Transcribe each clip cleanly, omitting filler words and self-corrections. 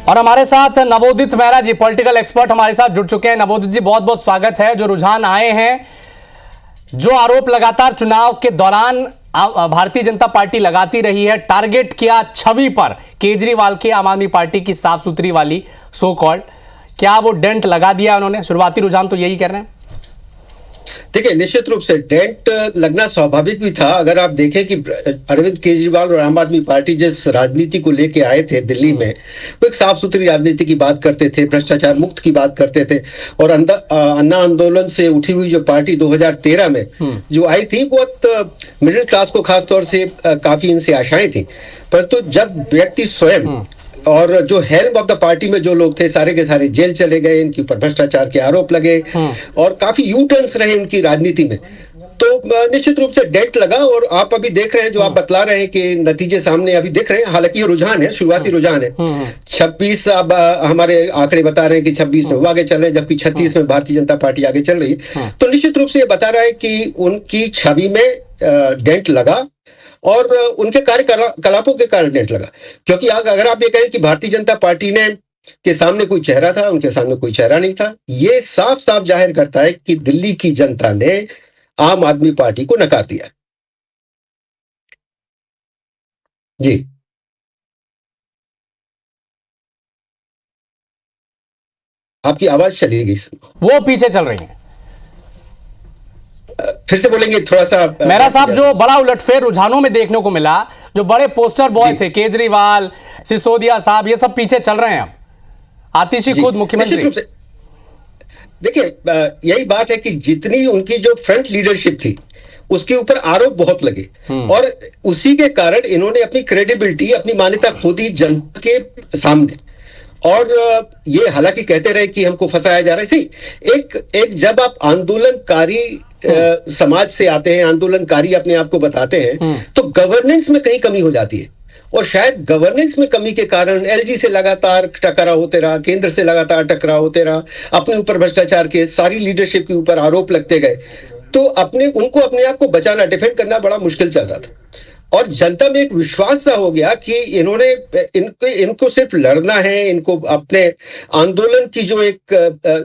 और हमारे साथ नवोदित मेहरा जी, पॉलिटिकल एक्सपर्ट हमारे साथ जुड़ चुके हैं। नवोदित जी, बहुत बहुत स्वागत है। जो रुझान आए हैं, जो आरोप लगातार चुनाव के दौरान भारतीय जनता पार्टी लगाती रही है, टारगेट किया छवि पर केजरीवाल की, आम आदमी पार्टी की साफ सुथरी वाली सो कॉल्ड, क्या वो डेंट लगा दिया उन्होंने? शुरुआती रुझान तो यही कह रहे हैं। देखिए, निश्चित रूप से डेंट लगना स्वाभाविक भी था। अगर आप देखें कि अरविंद केजरीवाल और आम आदमी पार्टी जिस राजनीति को लेके आए थे दिल्ली में, वो एक साफ सुथरी राजनीति की बात करते थे, भ्रष्टाचार मुक्त की बात करते थे। और अन्ना आंदोलन से उठी हुई जो पार्टी 2013 में जो आई थी, बहुत मिडिल क्लास को खासतौर से काफी इनसे आशाएं थी। परंतु जब व्यक्ति स्वयं और जो हेल्प ऑफ द पार्टी में जो लोग थे, सारे के सारे जेल चले गए, इनके ऊपर भ्रष्टाचार के आरोप लगे और काफी यू टर्न्स रहे उनकी राजनीति में, तो निश्चित रूप से डेंट लगा। और आप अभी देख रहे हैं, जो आप बतला रहे हैं कि नतीजे सामने अभी दिख रहे हैं। हालांकि ये रुझान है, शुरुआती रुझान है। 26 अब हमारे आंकड़े बता रहे हैं कि 26 में वो आगे चल रहे हैं, जबकि 36 में भारतीय जनता पार्टी आगे चल रही है। तो निश्चित रूप से ये बता रहा है कि उनकी छवि में डेंट लगा और उनके कार्यकलापों के कारण डेंट लगा। क्योंकि अगर आप ये कहें कि भारतीय जनता पार्टी ने के सामने कोई चेहरा था, उनके सामने कोई चेहरा नहीं था, ये साफ साफ जाहिर करता है कि दिल्ली की जनता ने आम आदमी पार्टी को नकार दिया। जी, आपकी आवाज चली गई सर। वो पीछे चल रही है। फिर से बोलेंगे थोड़ा सा। मेरा साहब, जो बड़ा उलटफेर रुझानों में देखने को मिला, जो बड़े पोस्टर बॉय थे, केजरीवाल, सिसोदिया साहब, ये सब पीछे चल रहे हैं अब। आतिशी खुद मुख्यमंत्री। देखिए, यही बात है कि जितनी उनकी जो फ्रंट लीडरशिप थी, उसके ऊपर आरोप बहुत लगे और उसी के कारण इन्होंने अपनी क्रेडिबिलिटी, अपनी मान्यता खो दी जनता के सामने। और ये हालांकि कहते रहे कि हमको फंसाया जा रहा है। सही, एक जब आप आंदोलनकारी समाज से आते हैं, आंदोलनकारी अपने आप को बताते हैं, तो गवर्नेंस में कहीं कमी हो जाती है। और शायद गवर्नेंस में कमी के कारण एलजी से लगातार टकराव होते रहा, केंद्र से लगातार टकराव होते रहा, अपने ऊपर भ्रष्टाचार के सारी लीडरशिप के ऊपर आरोप लगते गए, तो उनको अपने आप को बचाना, डिफेंड करना बड़ा मुश्किल चल रहा था। और जनता में एक विश्वास सा हो गया कि इनको सिर्फ लड़ना है, इनको अपने आंदोलन की जो एक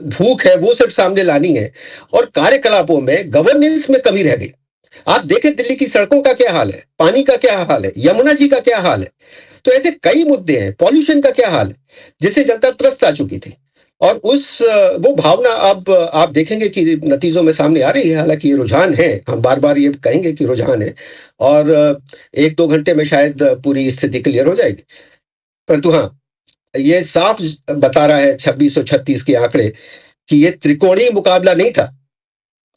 भूख है वो सिर्फ सामने लानी है, और कार्यकलापों में, गवर्नेंस में कमी रह गई। आप देखें दिल्ली की सड़कों का क्या हाल है, पानी का क्या हाल है, यमुना जी का क्या हाल है। तो ऐसे कई मुद्दे हैं, पॉल्यूशन का क्या हाल है, जिससे जनता त्रस्त आ चुकी थी। और वो भावना अब आप देखेंगे कि नतीजों में सामने आ रही है। हालांकि ये रुझान है, हम बार बार ये कहेंगे कि रुझान है, और 1-2 घंटे में शायद पूरी स्थिति क्लियर हो जाएगी। परंतु हाँ, ये साफ बता रहा है 2636 के आंकड़े कि ये त्रिकोणीय मुकाबला नहीं था,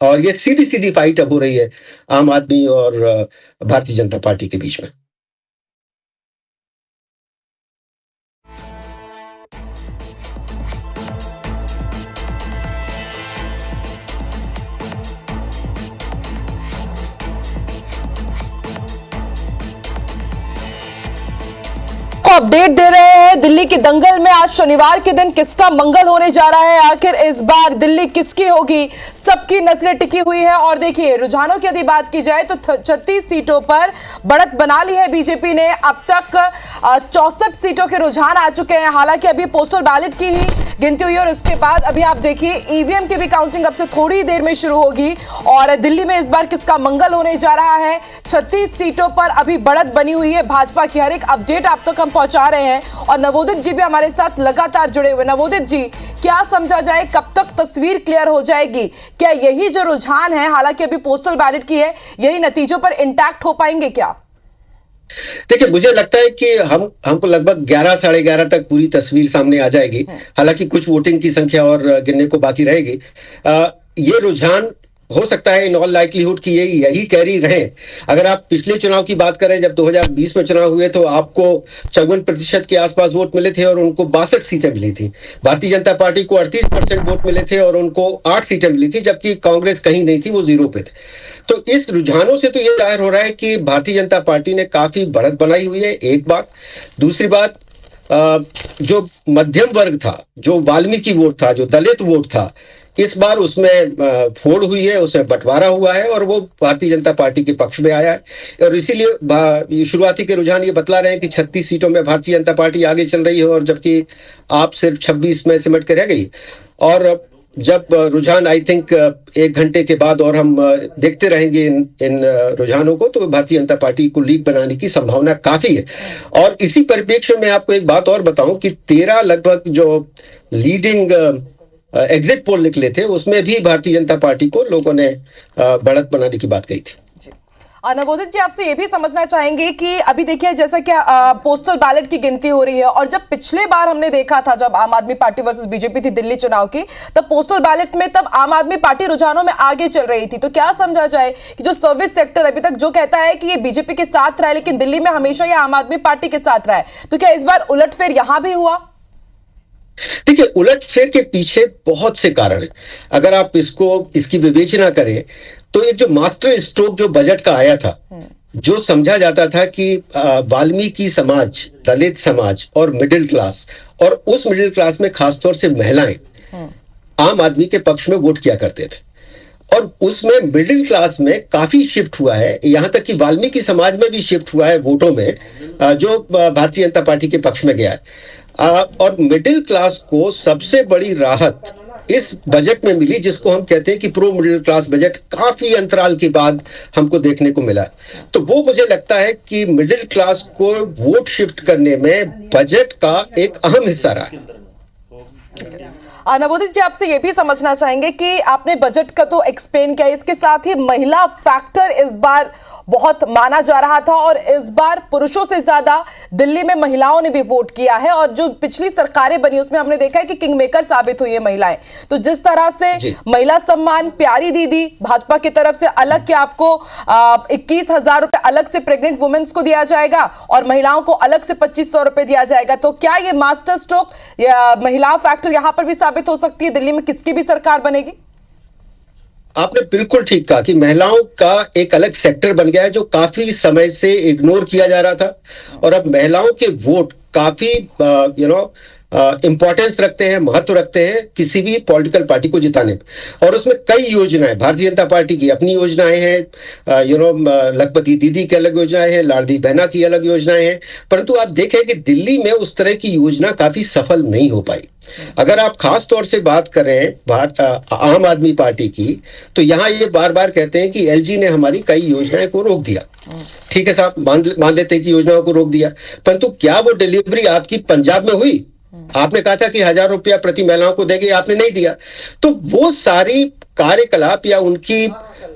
और ये सीधी सीधी फाइट अब हो रही है आम आदमी और भारतीय जनता पार्टी के बीच में। अपडेट दे रहे हैं दिल्ली के दंगल में। आज शनिवार के दिन किसका मंगल होने जा रहा है, आखिर इस बार दिल्ली किसकी होगी, सबकी नजरें टिकी हुई है। और देखिए, रुझानों की यदि बात की जाए तो 36 सीटों पर बढ़त बना ली है बीजेपी ने। अब तक 64 सीटों के रुझान आ चुके हैं। हालांकि अभी पोस्टल बैलेट की ही गिनती हुई और इसके बाद अभी आप देखिए ईवीएम की भी काउंटिंग अब से थोड़ी देर में शुरू होगी। और दिल्ली में इस बार किसका मंगल होने जा रहा है, 36 सीटों पर अभी बढ़त बनी हुई है। भाजपा की हर एक अपडेट आप तक हम पहुंचा रहे हैं और नवोदित जी भी हमारे साथ लगातार जुड़े हुए। नवोदित जी, क्या समझा जाए, कब तक तस्वीर क्लियर हो जाएगी? क्या यही जो रुझान है, हालांकि अभी पोस्टल बैलेट की है, यही नतीजों पर इंटैक्ट हो पाएंगे क्या? देखिए, मुझे लगता है कि हमको लगभग 11 साढ़े 11 तक पूरी तस्वीर सामने आ जाएगी। हालांकि कुछ वोटिंग की संख्या और गिनने को बाकी रहेगी। ये रुझान हो सकता है इन ऑल लाइक्लीहुड की यही कैरी रहे। अगर आप पिछले चुनाव की बात करें, जब 2020 में चुनाव हुए तो आपको 54% के आसपास वोट मिले थे और उनको 62 सीटें मिली थी। भारतीय जनता पार्टी को 38% वोट मिले थे और उनको 8 सीटें मिली थी, जबकि कांग्रेस कहीं नहीं थी, वो 0 पे थे। तो इस रुझानों से तो ये जाहिर हो रहा है कि भारतीय जनता पार्टी ने काफी बढ़त बनाई हुई है, एक बात। दूसरी बात, जो मध्यम वर्ग था, जो वाल्मीकि वोट था, जो दलित वोट था, इस बार उसमें फोड़ हुई है, उसमें बंटवारा हुआ है और वो भारतीय जनता पार्टी के पक्ष में आया है। और इसीलिए शुरुआती के रुझान ये बतला रहे हैं कि 36 सीटों में भारतीय जनता पार्टी आगे चल रही है और जबकि आप सिर्फ 26 में सिमट के रह गई। और जब रुझान आई थिंक 1 घंटे के बाद और हम देखते रहेंगे इन रुझानों को, तो भारतीय जनता पार्टी को लीड बनाने की संभावना काफी है। और इसी परिप्रेक्ष्य में आपको एक बात और बताऊं कि 13 लगभग जो लीडिंग एग्जिट पोल निकले थे उसमें भी भारतीय जनता पार्टी को लोगों ने बढ़त बनाने की बात कही थी। नवोदित जी, आपसे ये भी समझना चाहेंगे कि अभी देखिए जैसा कि पोस्टल बैलेट की गिनती हो रही है और जब पिछले बार हमने देखा था जब आम आदमी पार्टी वर्सेस बीजेपी थी दिल्ली चुनाव की, तब पोस्टल बैलेट में तब आम आदमी पार्टी रुझानों में आगे चल रही थी। तो क्या समझा जाए कि जो सर्विस सेक्टर अभी तक जो कहता है कि ये बीजेपी के साथ रहा है लेकिन दिल्ली में हमेशा ये आम आदमी पार्टी के साथ रहा है, तो क्या इस बार उलटफेर यहां भी हुआ? देखिए, उलटफेर के पीछे बहुत से कारण है। अगर आप इसकी विवेचना करें तो एक जो मास्टर स्ट्रोक जो बजट का आया था, जो समझा जाता था कि वाल्मीकि समाज, दलित समाज और मिडिल क्लास, और उस मिडिल क्लास में खासतौर से महिलाएं आम आदमी के पक्ष में वोट किया करते थे और उसमें मिडिल क्लास में काफी शिफ्ट हुआ है, यहां तक कि वाल्मीकि समाज में भी शिफ्ट हुआ है वोटों में, जो भारतीय जनता पार्टी के पक्ष में गया है। और मिडिल क्लास को सबसे बड़ी राहत इस बजट में मिली, जिसको हम कहते हैं कि प्रो मिडिल क्लास बजट, काफी अंतराल के बाद हमको देखने को मिला। तो वो मुझे लगता है कि मिडिल क्लास को वोट शिफ्ट करने में बजट का एक अहम हिस्सा रहा है। नवोदित जी, आपसे ये भी समझना चाहेंगे कि आपने बजट का तो एक्सप्लेन किया, इसके साथ ही महिला फैक्टर इस बार बहुत माना जा रहा था और इस बार पुरुषों से ज्यादा दिल्ली में महिलाओं ने भी वोट किया है और जो पिछली सरकारें बनी उसमें हमने देखा है कि किंगमेकर साबित हुई है महिलाएं। तो जिस तरह से महिला सम्मान, प्यारी दीदी भाजपा की तरफ से अलग कि आपको 21,000 रुपए अलग से प्रेग्नेंट वुमेन्स को दिया जाएगा और महिलाओं को अलग से 2,500 रुपए दिया जाएगा, तो क्या ये मास्टर स्ट्रोक या महिला फैक्टर यहां पर भी साबित हो सकती है दिल्ली में किसकी भी सरकार बनेगी? आपने बिल्कुल ठीक कहा कि महिलाओं का एक अलग सेक्टर बन गया है जो काफी समय से इग्नोर किया जा रहा था और अब महिलाओं के वोट काफी इंपॉर्टेंस रखते हैं, महत्व रखते हैं किसी भी पॉलिटिकल पार्टी को जिताने में। और उसमें कई योजनाएं, भारतीय जनता पार्टी की अपनी योजनाएं हैं, लखपति दीदी की अलग योजनाएं हैं, लाडली बहना की अलग योजनाएं हैं, परंतु आप देखें कि दिल्ली में उस तरह की योजना काफी सफल नहीं हो पाई। अगर आप खास तौर से बात करें आम आदमी पार्टी की, तो यहां ये बार बार कहते हैं कि एलजी ने हमारी कई योजनाएं को रोक दिया। ठीक है साहब, मान लेते हैं कि योजनाओं को रोक दिया, परंतु क्या वो डिलीवरी आपकी पंजाब में हुई? आपने कहा था कि 1,000 रुपया प्रति महिलाओं को देंगे, आपने नहीं दिया। तो वो सारी कार्यकलाप या उनकी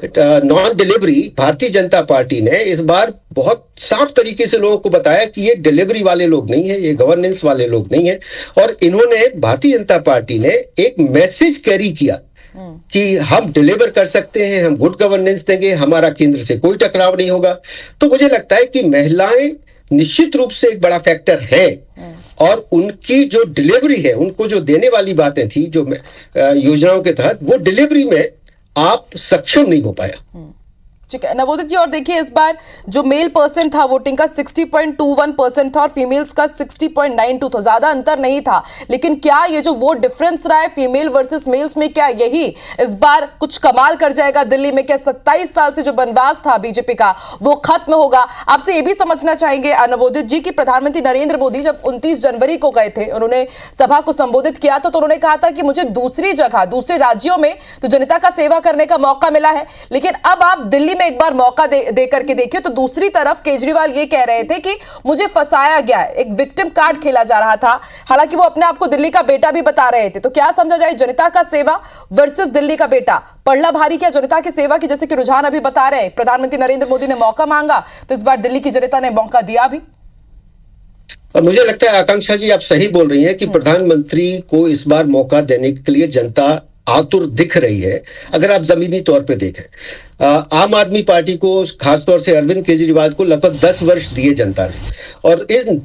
non delivery Bharatiya Janata party ने इस बार बहुत साफ तरीके से लोगों को बताया कि ये डिलीवरी वाले लोग नहीं है, ये गवर्नेंस वाले लोग नहीं है। और इन्होंने, भारतीय जनता पार्टी ने एक मैसेज कैरी किया कि हम डिलीवर कर सकते हैं, हम गुड गवर्नेंस देंगे, हमारा केंद्र से कोई टकराव नहीं होगा। तो मुझे लगता है कि महिलाएं निश्चित रूप से एक बड़ा फैक्टर है और उनकी जो डिलीवरी है, उनको जो देने वाली बातें थी जो योजनाओं के तहत, वो डिलीवरी में आप सक्षम नहीं हो पाया। ठीक है नवोदित जी, और देखिए इस बार जो मेल परसेंट था वोटिंग का 60.21% था और फीमेल्स का 60.92 था, ज्यादा अंतर नहीं था। लेकिन क्या ये जो वोट डिफरेंस रहा है फीमेल वर्सेस मेल्स में, क्या यही इस बार कुछ कमाल कर जाएगा दिल्ली में? क्या 27 साल से जो बनवास था बीजेपी का वो खत्म होगा? आपसे ये भी समझना चाहेंगे नवोदित जी कि प्रधानमंत्री नरेंद्र मोदी जब 29 जनवरी को गए थे, उन्होंने सभा को संबोधित किया तो उन्होंने कहा था कि मुझे दूसरी जगह, दूसरे राज्यों में तो जनता का सेवा करने का मौका मिला है, लेकिन अब आप दिल्ली एक बार मौका दे करके देखिए। तो दूसरी तरफ केजरीवाल ये कह रहे थे कि मुझे फंसाया गया है, एक विक्टिम कार्ड खेला जा रहा था, हालांकि वो अपने आप को दिल्ली का बेटा भी बता रहे थे। तो क्या समझा जाए, जनता का सेवा वर्सेस दिल्ली का बेटा, पड़ला भारी क्या जनता की सेवा की? जैसे कि रुझान अभी बता रहे हैं, प्रधानमंत्री नरेंद्र मोदी ने मौका मांगा तो इस बार दिल्ली की जनता ने मौका दिया भी। मुझे लगता है आकांक्षा जी, आप सही बोल रही हैं कि प्रधानमंत्री को इस बार मौका देने के लिए जनता आतुर दिख रही है। अगर आप जमीनी तौर पे देखें, आम आदमी पार्टी को, खासतौर से अरविंद केजरीवाल को लगभग 10 वर्ष दिए जनता ने, और इन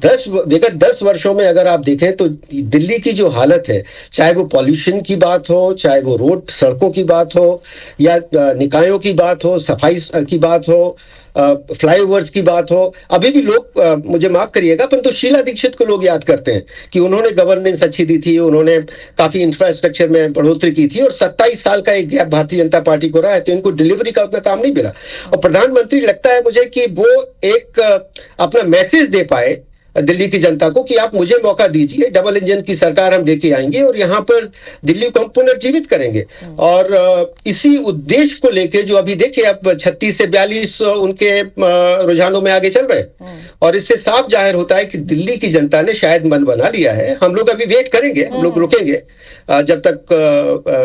विगत 10 वर्षों में अगर आप देखें तो दिल्ली की जो हालत है, चाहे वो पॉल्यूशन की बात हो, चाहे वो रोड सड़कों की बात हो, या निकायों की बात हो, सफाई की बात हो, फ्लाईओवर्स की बात हो, अभी भी लोग मुझे माफ करिएगा परंतु शीला दीक्षित को लोग याद करते हैं कि उन्होंने गवर्नेंस अच्छी दी थी, उन्होंने काफी इंफ्रास्ट्रक्चर में बढ़ोतरी की थी और 27 साल का एक गैप भारतीय जनता पार्टी को रहा है तो इनको डिलीवरी का उतना काम नहीं मिला। और प्रधानमंत्री लगता है मुझे कि वो एक अपना मैसेज दे पाए दिल्ली की जनता को कि आप मुझे मौका दीजिए, डबल इंजन की सरकार हम लेके आएंगे और यहाँ पर दिल्ली को हम पुनर्जीवित करेंगे। और इसी उद्देश्य को लेके जो अभी देखिए अब 36 से 42 उनके रुझानों में आगे चल रहे हैं और इससे साफ जाहिर होता है कि दिल्ली की जनता ने शायद मन बना लिया है। हम लोग अभी वेट करेंगे, हम लोग रुकेंगे जब तक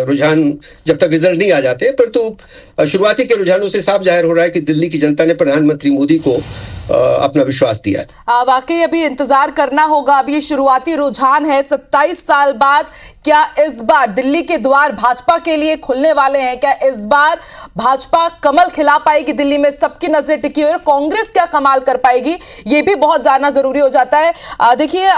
रिजल्ट नहीं आ जाते, परंतु शुरुआती के रुझानों से साफ जाहिर हो रहा है कि दिल्ली की जनता ने प्रधानमंत्री मोदी को अपना विश्वास दिया है। वाकई अभी इंतजार करना होगा। अभी ये शुरुआती रुझान है, 27 साल बाद क्या इस बार दिल्ली के द्वार भाजपा के लिए खुलने वाले हैं? क्या इस बार भाजपा कमल खिला पाएगी दिल्ली में? सबकी नजरें टिकी हुई है। कांग्रेस क्या कमाल कर पाएगी, ये भी बहुत जानना जरूरी हो जाता है। देखिए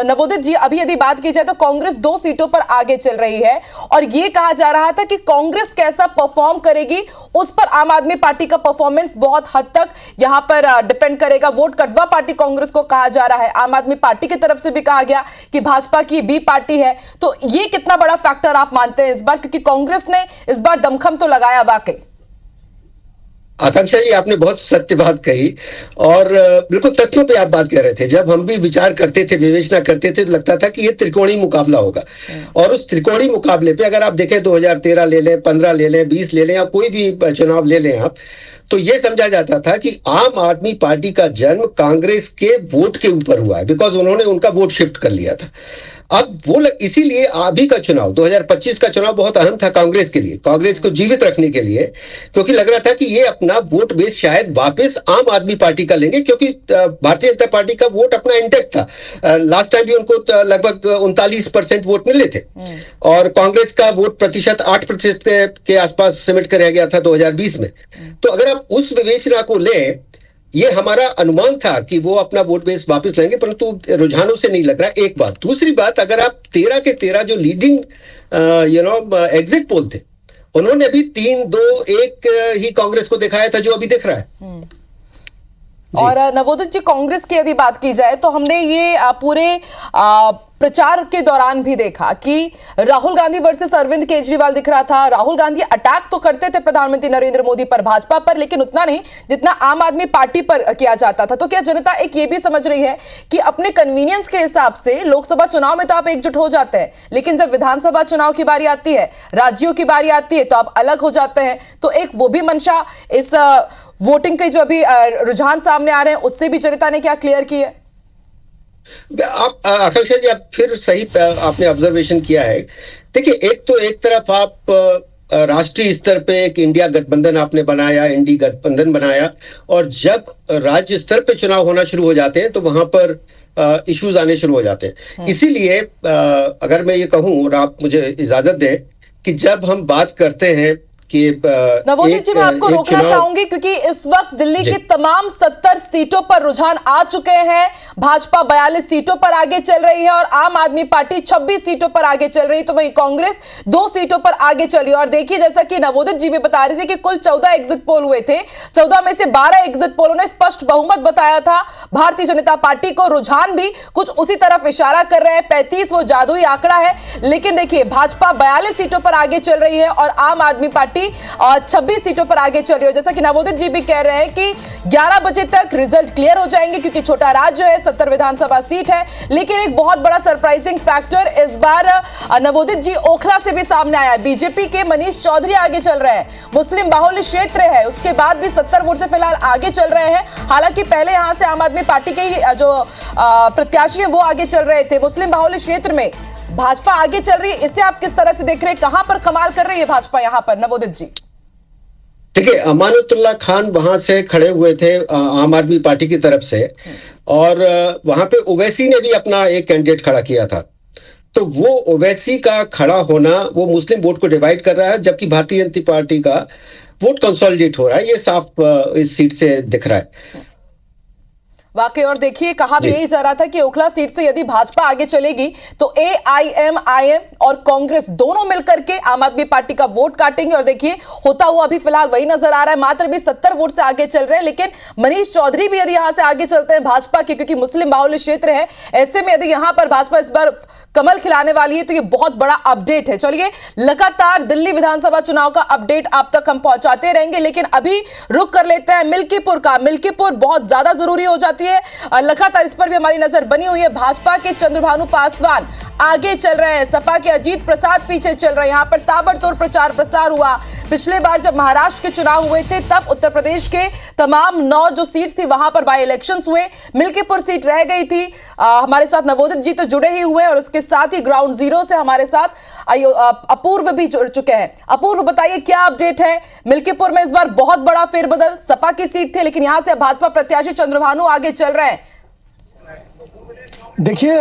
नवोदित जी, अभी यदि बात की जाए तो कांग्रेस 2 सीटों पर आगे चल रही है और यह कहा जा रहा था कि कांग्रेस कैसा परफॉर्म करेगी उस पर आम आदमी पार्टी का परफॉर्मेंस बहुत हद तक यहां पर डिपेंड करेगा। वोट कटवा पार्टी कांग्रेस को कहा जा रहा है। आम आदमी पार्टी की तरफ से भी कहा गया कि भाजपा की बी पार्टी है। तो ये कितना बड़ा फैक्टर आप मानते हैं इस बार, क्योंकि कांग्रेस ने इस बार दमखम तो लगाया वाकई? आकांक्षा जी, आपने बहुत सत्य बात कही और बिल्कुल तथ्यों पे आप बात कर रहे थे। जब हम भी विचार करते थे, विवेचना करते थे तो लगता था कि ये त्रिकोणीय मुकाबला होगा और उस त्रिकोणीय मुकाबले पे अगर आप देखें 2013 ले लें, 15 ले लें, 20 ले लें या कोई भी चुनाव ले लें आप, तो यह समझा जाता था कि आम आदमी पार्टी का जन्म कांग्रेस के वोट के ऊपर हुआ है, बिकॉज उन्होंने उनका वोट शिफ्ट कर लिया था। अब वो इसीलिए अभी का चुनाव 2025 का चुनाव बहुत अहम था कांग्रेस के लिए, कांग्रेस को जीवित रखने के लिए, क्योंकि लग रहा था कि ये अपना वोट बेस शायद वापस आम आदमी पार्टी का लेंगे, क्योंकि भारतीय जनता पार्टी का वोट अपना इंटैक्ट था। लास्ट टाइम भी उनको लगभग 39% वोट मिले थे और कांग्रेस का वोट प्रतिशत 8% के आसपास सिमट कर रह गया था 2020 में। तो अगर आप उस विवेचना को लें, ये हमारा अनुमान था कि वो अपना वोट बेस वापस लेंगे, परंतु रुझानों से नहीं लग रहा। एक बात, दूसरी बात, अगर आप 13 के 13 जो लीडिंग एग्जिट पोल थे, उन्होंने अभी 3-2-1 ही कांग्रेस को दिखाया था, जो अभी दिख रहा है। और नवोदित जी, कांग्रेस की यदि बात की जाए तो हमने ये पूरे प्रचार के दौरान भी देखा कि राहुल गांधी वर्सेस अरविंद केजरीवाल दिख रहा था। राहुल गांधी अटैक तो करते थे प्रधानमंत्री नरेंद्र मोदी पर, भाजपा पर, लेकिन उतना नहीं जितना आम आदमी पार्टी पर किया जाता था। तो क्या जनता एक ये भी समझ रही है कि अपने कन्वीनियंस के हिसाब से लोकसभा चुनाव में तो आप एकजुट हो जाते हैं, लेकिन जब विधानसभा चुनाव की बारी आती है, राज्यों की बारी आती है, तो आप अलग हो जाते हैं? तो एक वो भी मंशा इस वोटिंग के जो अभी रुझान सामने आ रहे हैं उससे भी जनता ने क्या क्लियर की है? आप आकांक्षा जी, आप फिर सही आपने ऑब्जर्वेशन किया है। देखिए, एक तरफ आप राष्ट्रीय स्तर पे एक इंडिया गठबंधन आपने बनाया, इंडी गठबंधन बनाया, और जब राज्य स्तर पे चुनाव होना शुरू हो जाते हैं तो वहां पर इश्यूज आने शुरू हो जाते हैं। इसीलिए अगर मैं ये कहूं और आप मुझे इजाजत दें कि जब हम बात करते हैं कि नवोदित जी, मैं आपको रोकना चाहूंगी क्योंकि इस वक्त दिल्ली की तमाम 70 सीटों पर रुझान आ चुके हैं। भाजपा 42 सीटों पर आगे चल रही है और आम आदमी पार्टी 26 सीटों पर आगे चल रही है, तो वही कांग्रेस 2 सीटों पर आगे चल रही है। और देखिए, जैसा कि नवोदित जी भी बता रहे थे कि कुल 14 एग्जिट पोल हुए थे, 14 में से 12 एग्जिट पोलों ने स्पष्ट बहुमत बताया था भारतीय जनता पार्टी को। रुझान भी कुछ उसी तरफ इशारा कर रहे हैं, 35 वो जादुई आंकड़ा है। लेकिन देखिए, भाजपा 42 सीटों पर आगे चल रही है और आम आदमी पार्टी 26 सीटों पर आगे चल रही है। जैसा कि नवोदित जी भी कह रहे हैं कि 11 बजे तक रिजल्ट क्लियर हो जाएंगे, क्योंकि छोटा राज्य है, 70 विधानसभा सीट है। लेकिन एक बहुत बड़ा सरप्राइजिंग फैक्टर इस बार नवोदित जी ओखला से भी सामने आया है। बीजेपी के मनीष चौधरी आगे चल रहे हैं, मुस्लिम बाहुल्य क्षेत्र है, उसके बाद भी 70 वोट से फिलहाल आगे चल रहे हैं। हालांकि पहले यहां से आम आदमी पार्टी के जो प्रत्याशी है वो आगे चल रहे थे। मुस्लिम बाहुल्य क्षेत्र में भाजपा आगे चल रही है, इसे आप किस तरह से देख रहे हैं? कहां पर कमाल कर रही है भाजपा यहां पर, नवोदित जी? देखिए, अमानुतुल्लाह खान वहां से खड़े हुए थे आम आदमी पार्टी की तरफ से, और वहां पे ओवैसी ने भी अपना एक कैंडिडेट खड़ा किया था। तो वो ओवैसी का खड़ा होना वो मुस्लिम वोट को डिवाइड कर रहा है, जबकि भारतीय जनता पार्टी का वोट कंसोलिडेट हो रहा है। ये साफ इस सीट से दिख रहा है। वाकई। और देखिए कहा भी यही जा रहा था कि ओखला सीट से यदि भाजपा आगे चलेगी तो AIMIM और कांग्रेस दोनों मिलकर के आम आदमी पार्टी का वोट काटेंगे। और देखिए होता हुआ अभी फिलहाल वही नजर आ रहा है, मात्र भी 70 वोट से आगे चल रहे हैं। लेकिन मनीष चौधरी भी यदि यहां से आगे चलते हैं भाजपा के, क्योंकि मुस्लिम बाहुल्य क्षेत्र है, ऐसे में यदि यहां पर भाजपा इस बार कमल खिलाने वाली है तो ये बहुत बड़ा अपडेट है। चलिए लगातार दिल्ली विधानसभा चुनाव का अपडेट आप तक हम पहुंचाते रहेंगे, लेकिन अभी रुक कर लेते हैं मिल्कीपुर का। मिल्कीपुर बहुत ज्यादा जरूरी हो जाती है, लगातार इस पर भी हमारी नजर बनी हुई है। भाजपा के चंद्रभानु पासवान आगे चल रहे हैं, सपा के अजीत प्रसाद पीछे चल रहे हैं। यहां पर ताबड़तोड़ प्रचार प्रसार हुआ। पिछले बार जब महाराष्ट्र के चुनाव हुए थे तब उत्तर प्रदेश के तमाम 9 जो सीट्स थी वहां पर बाय इलेक्शंस हुए, मिल्कीपुर सीट रह गई थी। हमारे साथ नवोदित जी तो जुड़े ही हुए और उसके साथ ही ग्राउंड जीरो से हमारे साथ अपूर्व भी जुड़ चुके हैं। अपूर्व बताइए क्या अपडेट है? मिल्कीपुर में इस बार बहुत बड़ा फेरबदल, सपा की सीट थी लेकिन यहां से भाजपा प्रत्याशी चंद्रभानु आगे चल रहे हैं। देखिए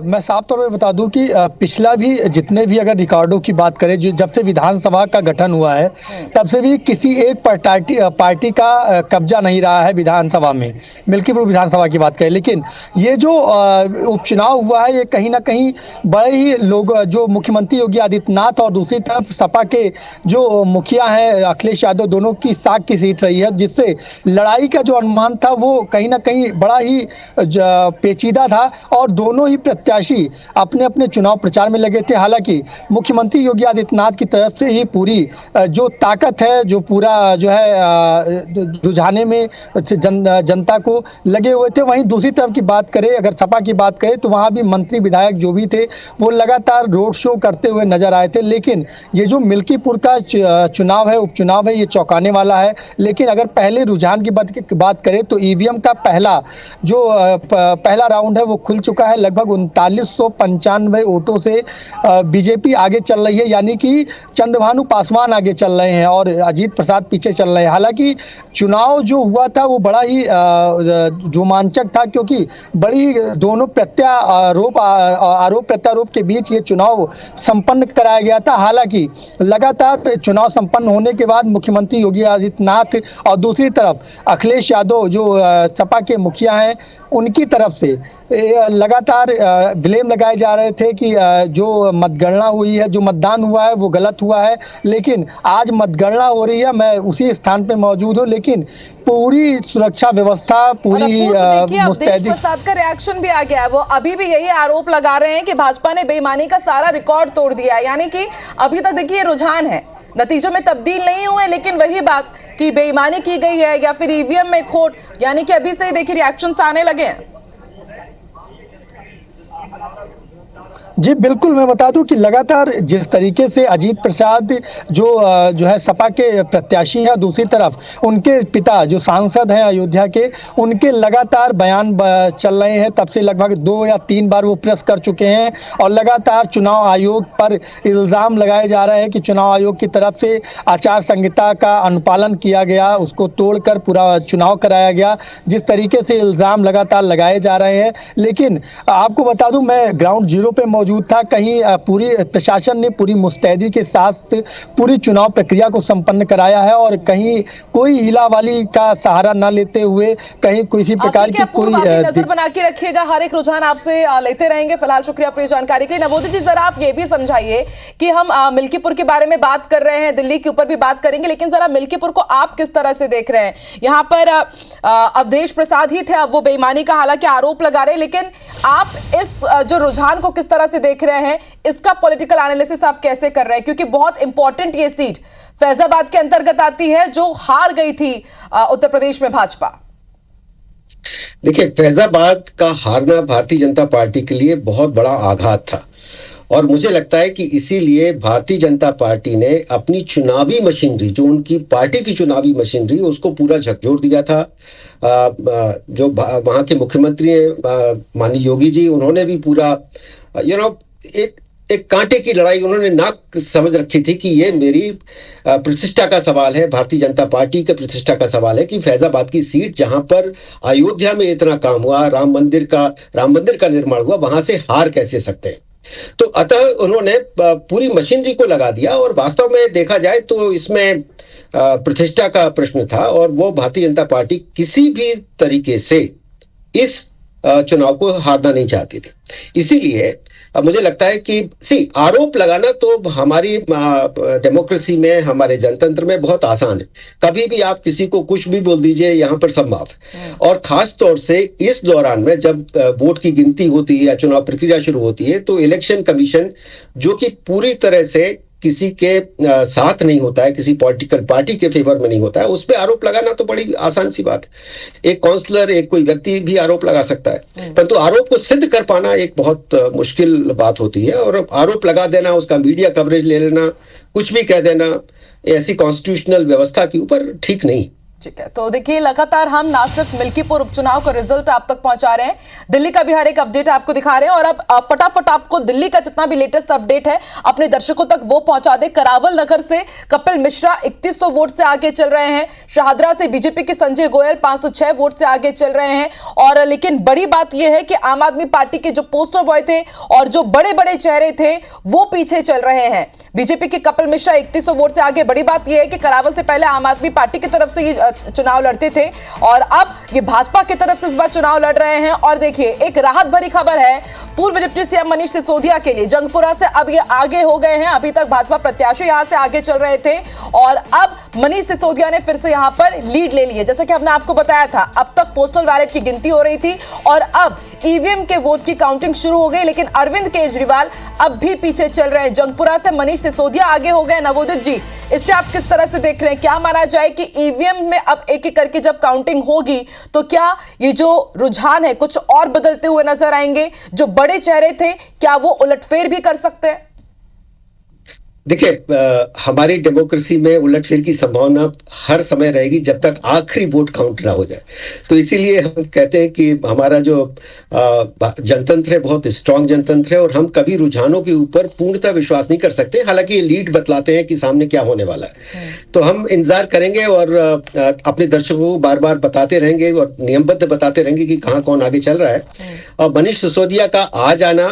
मैं साफ तौर पर बता दूं कि पिछला भी जितने भी अगर रिकॉर्डों की बात करें, जो जब से विधानसभा का गठन हुआ है तब से भी किसी एक पार्टी का कब्जा नहीं रहा है विधानसभा में, मिल्कीपुर विधानसभा की बात करें। लेकिन ये जो उपचुनाव हुआ है ये कहीं ना कहीं बड़े ही लोग, जो मुख्यमंत्री योगी आदित्यनाथ और दूसरी तरफ सपा के जो मुखिया हैं अखिलेश यादव, दोनों की साख की सीट रही है, जिससे लड़ाई का जो अनुमान था वो कहीं ना कहीं बड़ा ही पेचीदा था और दोनों ही प्रत्याशी अपने अपने चुनाव प्रचार में लगे थे। हालांकि मुख्यमंत्री योगी आदित्यनाथ की तरफ से ही पूरी जो ताकत है, जो पूरा जो है रुझाने में जनता को लगे हुए थे। वहीं दूसरी तरफ की बात करें, अगर सपा की बात करें तो वहाँ भी मंत्री विधायक जो भी थे वो लगातार रोड शो करते हुए नजर आए थे। लेकिन ये जो मिल्कीपुर का चुनाव है, उपचुनाव है, ये चौंकाने वाला है। लेकिन अगर पहले रुझान की बात करें तो ईवीएम का पहला राउंड है वो खुल चुका है। लगभग 3995 वोटों से बीजेपी आगे चल रही है, यानी कि चंद्रभानु पासवान आगे चल रहे हैं और अजीत प्रसाद पीछे चल रहे हैं। हालांकि चुनाव जो हुआ था वो बड़ा ही रोमांचक था, क्योंकि बड़ी दोनों आरोप प्रत्यारोप के बीच ये चुनाव संपन्न कराया गया था। हालांकि लगातार चुनाव संपन्न होने के बाद मुख्यमंत्री योगी आदित्यनाथ और दूसरी तरफ अखिलेश यादव जो सपा के मुखिया हैं उनकी तरफ से लगातार ब्लेम लगाए जा रहे थे कि जो मतगणना हुई है, जो मतदान हुआ है वो गलत हुआ है। लेकिन आज मतगणना हो रही है, मैं उसी स्थान पे मौजूद हूँ, लेकिन पूरी सुरक्षा व्यवस्था पूरी मुस्तैदी। प्रसाद का रिएक्शन भी आ गया है, वो अभी भी यही आरोप लगा रहे हैं कि भाजपा ने बेईमानी का सारा रिकॉर्ड तोड़ दिया है। यानी कि अभी तक देखिए रुझान है, नतीजों में तब्दील नहीं हुए, लेकिन वही बात कि बेईमानी की गई है या फिर ईवीएम में खोट, यानी कि अभी से ही देखिए रिएक्शंस आने लगे हैं। जी बिल्कुल, मैं बता दूं कि लगातार जिस तरीके से अजीत प्रसाद जो है सपा के प्रत्याशी हैं, दूसरी तरफ उनके पिता जो सांसद हैं अयोध्या के, उनके लगातार बयान चल रहे हैं। तब से लगभग 2 या 3 बार वो प्रेस कर चुके हैं और लगातार चुनाव आयोग पर इल्ज़ाम लगाए जा रहे हैं कि चुनाव आयोग की तरफ से आचार संहिता का अनुपालन किया गया, उसको तोड़कर पूरा चुनाव कराया गया, जिस तरीके से इल्ज़ाम लगातार लगाए जा रहे हैं। लेकिन आपको बता दूं, मैं ग्राउंड जीरो पे मौजूद था। कहीं पूरी प्रशासन ने पूरी मुस्तैदी के साथ पूरी चुनाव प्रक्रिया को संपन्न कराया है और कहीं कोई हिलावाली का सहारा न लेते हुए कहीं किसी प्रकार की कोई नजर बना के रखिएगा। हर एक रुझान आपसे लेते रहेंगे। फिलहाल शुक्रिया पूरी जानकारी के लिए। नवोदित जी जरा आप ये भी समझाइए कि हम मिल्कीपुर के बारे में बात कर रहे हैं, दिल्ली के ऊपर भी बात करेंगे, लेकिन जरा मिल्कीपुर को आप किस तरह से देख रहे हैं? यहाँ पर अवधेश प्रसाद ही थे, अब वो बेईमानी का हालांकि आरोप लगा रहे हैं, लेकिन आप इस जो रुझान को किस तरह से देख रहे हैं, इसका पॉलिटिकल एनालिसिस आप कैसे कर रहे हैं? क्योंकि बहुत इंपॉर्टेंट ये सीट फैजाबाद के अंतर्गत आती है जो हार गई थी उत्तर प्रदेश में भाजपा। देखिए, फैजाबाद का हारना भारतीय जनता पार्टी के लिए बहुत बड़ा आघात था और मुझे लगता है कि इसीलिए भारतीय जनता पार्टी ने अपनी चुनावी मशीनरी, जो उनकी पार्टी की चुनावी मशीनरी, उसको पूरा झकझोर दिया था। जो वहां के मुख्यमंत्री माननीय योगी जी, उन्होंने भी पूरा एक कांटे की लड़ाई उन्होंने नाक समझ रखी थी कि ये मेरी प्रतिष्ठा का सवाल है, भारतीय जनता पार्टी के प्रतिष्ठा का सवाल है कि फैजाबाद की सीट जहां पर अयोध्या में इतना काम हुआ, राम मंदिर का निर्माण हुआ, वहां से हार कैसे सकते हैं। तो अतः उन्होंने पूरी मशीनरी को लगा दिया और वास्तव में देखा जाए तो इसमें प्रतिष्ठा का प्रश्न था और वो भारतीय जनता पार्टी किसी भी तरीके से इस चुनाव को हारना नहीं चाहती थी। इसीलिए मुझे लगता है कि आरोप लगाना तो हमारी डेमोक्रेसी में, हमारे जनतंत्र में बहुत आसान है। कभी भी आप किसी को कुछ भी बोल दीजिए, यहां पर सब माफ है। और खास तौर से इस दौरान में जब वोट की गिनती होती है या चुनाव प्रक्रिया शुरू होती है, तो इलेक्शन कमीशन जो कि पूरी तरह से किसी के साथ नहीं होता है, किसी पॉलिटिकल पार्टी के फेवर में नहीं होता है, उस पर आरोप लगाना तो बड़ी आसान सी बात है। एक काउंसलर, एक कोई व्यक्ति भी आरोप लगा सकता है, परंतु आरोप को सिद्ध कर पाना एक बहुत मुश्किल बात होती है। और आरोप लगा देना, उसका मीडिया कवरेज ले लेना, कुछ भी कह देना, ऐसी कॉन्स्टिट्यूशनल व्यवस्था के ऊपर ठीक नहीं। ठीक है, तो देखिए लगातार हम ना सिर्फ मिल्कीपुर उपचुनाव का रिजल्ट आप तक पहुंचा रहे हैं, दिल्ली का भी हर एक अपडेट आपको दिखा रहे हैं, और अब फटाफट आपको दिल्ली का जितना भी लेटेस्ट अपडेट है अपने दर्शकों तक वो पहुंचा दे। करावल नगर से कपिल मिश्रा 3100 वोट से आगे चल रहे हैं। शाहदरा से बीजेपी के संजय गोयल 506 वोट से आगे चल रहे हैं। और लेकिन बड़ी बात यह है कि आम आदमी पार्टी के जो पोस्टर बॉय थे और जो बड़े बड़े चेहरे थे वो पीछे चल रहे हैं। बीजेपी के कपिल मिश्रा 3100 वोट से आगे। बड़ी बात यह है कि करावल से पहले आम आदमी पार्टी की तरफ से ये चुनाव लड़ते थे और अब ये भाजपा की तरफ से इस बार चुनाव लड़ रहे हैं। और देखिए एक राहत भरी खबर है पूर्व डिप्टी सीएम मनीष सिसोदिया के लिए। जंगपुरा से अब ये आगे हो गए हैं। अभी तक भाजपा प्रत्याशी यहां से आगे चल रहे थे और अब मनीष सिसोदिया ने फिर से यहां पर लीड ले ली है। जैसा कि हमने आपको बताया था, अब तक पोस्टल बैलेट की गिनती हो रही थी और अब ईवीएम के वोट की काउंटिंग शुरू हो गई, लेकिन अरविंद केजरीवाल अब भी पीछे चल रहे हैं। जंगपुरा से मनीष सिसोदिया आगे हो गए। नवोदित जी, इससे आप किस तरह से देख रहे हैं? क्या माना जाए कि ईवीएम में अब एक एक करके जब काउंटिंग होगी तो क्या ये जो रुझान है कुछ और बदलते हुए नजर आएंगे? जो बड़े चेहरे थे क्या वो उलटफेर भी कर सकते हैं? देखिए, हमारी डेमोक्रेसी में उलटफेर की संभावना हर समय रहेगी जब तक आखिरी वोट काउंट ना हो जाए। तो इसीलिए हम कहते हैं कि हमारा जो जनतंत्र है बहुत स्ट्रांग जनतंत्र है और हम कभी रुझानों के ऊपर पूर्णतः विश्वास नहीं कर सकते। हालांकि ये लीड बतलाते हैं कि सामने क्या होने वाला है। तो हम इंतजार करेंगे और अपने दर्शकों को बार बार बताते रहेंगे और नियमबद्ध बताते रहेंगे कि कहाँ कौन आगे चल रहा है। और मनीष सिसोदिया का आ जाना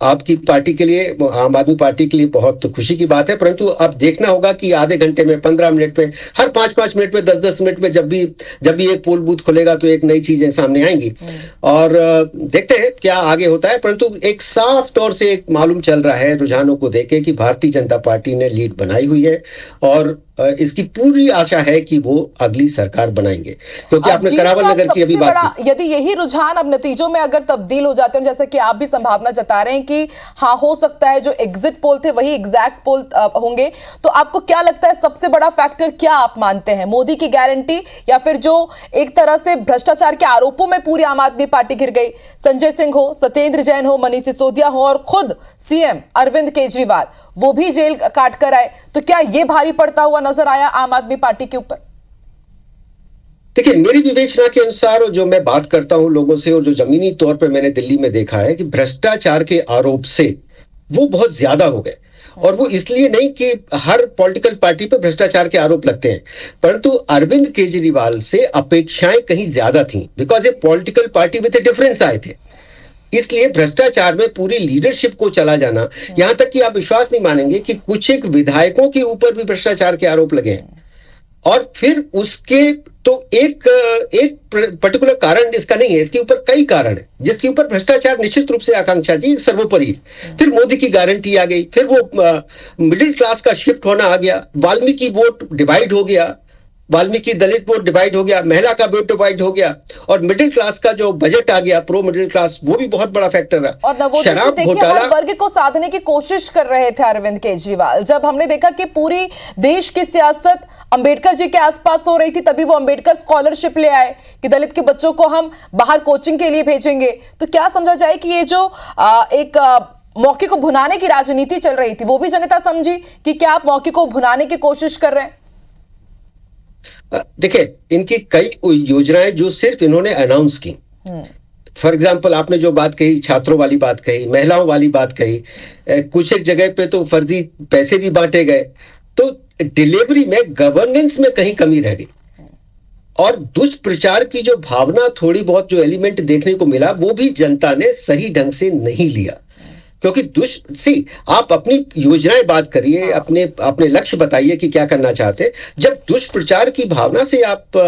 आपकी पार्टी के लिए, आम आदमी पार्टी के लिए बहुत तो खुशी की बात है, परंतु अब देखना होगा कि आधे घंटे में, 15 मिनट में, हर 5-5 मिनट में, 10-10 मिनट में जब भी एक पोल बूथ खुलेगा तो एक नई चीजें सामने आएंगी और देखते हैं क्या आगे होता है। परंतु एक साफ तौर से एक मालूम चल रहा है रुझानों को देखे कि भारतीय जनता पार्टी ने लीड बनाई हुई है और इसकी पूरी आशा है कि वो अगली सरकार बनाएंगे, क्योंकि आपने करावल नगर की अभी बात की। यदि यही रुझान अब नतीजों में अगर तब्दील हो जाते हैं, जैसे कि आप भी संभावना जता रहे हैं कि हाँ हो सकता है जो एग्जिट पोल थे वही एग्जैक्ट पोल होंगे, तो आपको क्या लगता है सबसे बड़ा फैक्टर क्या आप मानते हैं? मोदी की गारंटी या फिर जो एक तरह से भ्रष्टाचार के आरोपों में पूरी आम आदमी पार्टी घिर गई? संजय सिंह हो, सत्येंद्र जैन हो, मनीष सिसोदिया हो और खुद सीएम अरविंद केजरीवाल वो भी जेल काट कर आए, तो क्या ये भारी पड़ता हुआ नजर आया आम आदमी पार्टी के ऊपर? देखिए, मेरी विवेचना के अनुसार और जो मैं बात करता हूं लोगों से और जो जमीनी तौर पे मैंने दिल्ली में देखा है कि भ्रष्टाचार के आरोप से वो बहुत ज्यादा हो गए। और वो इसलिए नहीं कि हर पॉलिटिकल पार्टी पे भ्रष्टाचार के आरोप लगते हैं, परंतु अरविंद केजरीवाल से अपेक्षाएं कहीं ज्यादा थी, because A political party with A difference आए थे। इसलिए भ्रष्टाचार में पूरी लीडरशिप को चला जाना, यहां तक कि आप विश्वास नहीं मानेंगे कि कुछ एक विधायकों के ऊपर भी भ्रष्टाचार के आरोप लगे हैं। और फिर उसके तो एक पर्टिकुलर कारण इसका नहीं है, इसके ऊपर कई कारण है जिसके ऊपर भ्रष्टाचार निश्चित रूप से आकांक्षा जी सर्वोपरि है। फिर मोदी की गारंटी आ गई, फिर वो मिडिल क्लास का शिफ्ट होना आ गया, वाल्मीकि वोट डिवाइड हो गया, वाल्मीकि दलित वोट डिवाइड हो गया, महिला का वोट डिवाइड हो गया और मिडिल क्लास का जो बजट आ गया, प्रो मिडिल क्लास, वो भी बहुत बड़ा फैक्टर है। और शराब घोटाला, हर वर्ग को साधने की कोशिश कर रहे थे अरविंद केजरीवाल। जब हमने देखा कि पूरी देश की सियासत अंबेडकर जी के आसपास हो रही थी, तभी वो अंबेडकर स्कॉलरशिप ले आए कि दलित के बच्चों को हम बाहर कोचिंग के लिए भेजेंगे। तो क्या समझा जाए कि ये जो एक मौके को भुनाने की राजनीति चल रही थी, वो भी जनता समझी कि क्या आप मौके को भुनाने की कोशिश कर रहे हैं? देखिए, इनकी कई योजनाएं जो सिर्फ इन्होंने अनाउंस की, फॉर एग्जाम्पल आपने जो बात कही, छात्रों वाली बात कही, महिलाओं वाली बात कही, कुछ एक जगह पे तो फर्जी पैसे भी बांटे गए, तो डिलीवरी में, गवर्नेंस में कहीं कमी रह गई। और दुष्प्रचार की जो भावना, थोड़ी बहुत जो एलिमेंट देखने को मिला, वो भी जनता ने सही ढंग से नहीं लिया। क्योंकि आप अपनी योजनाएं बात करिए, अपने लक्ष्य बताइए कि क्या करना चाहते हैं। जब दुष्प्रचार की भावना से आप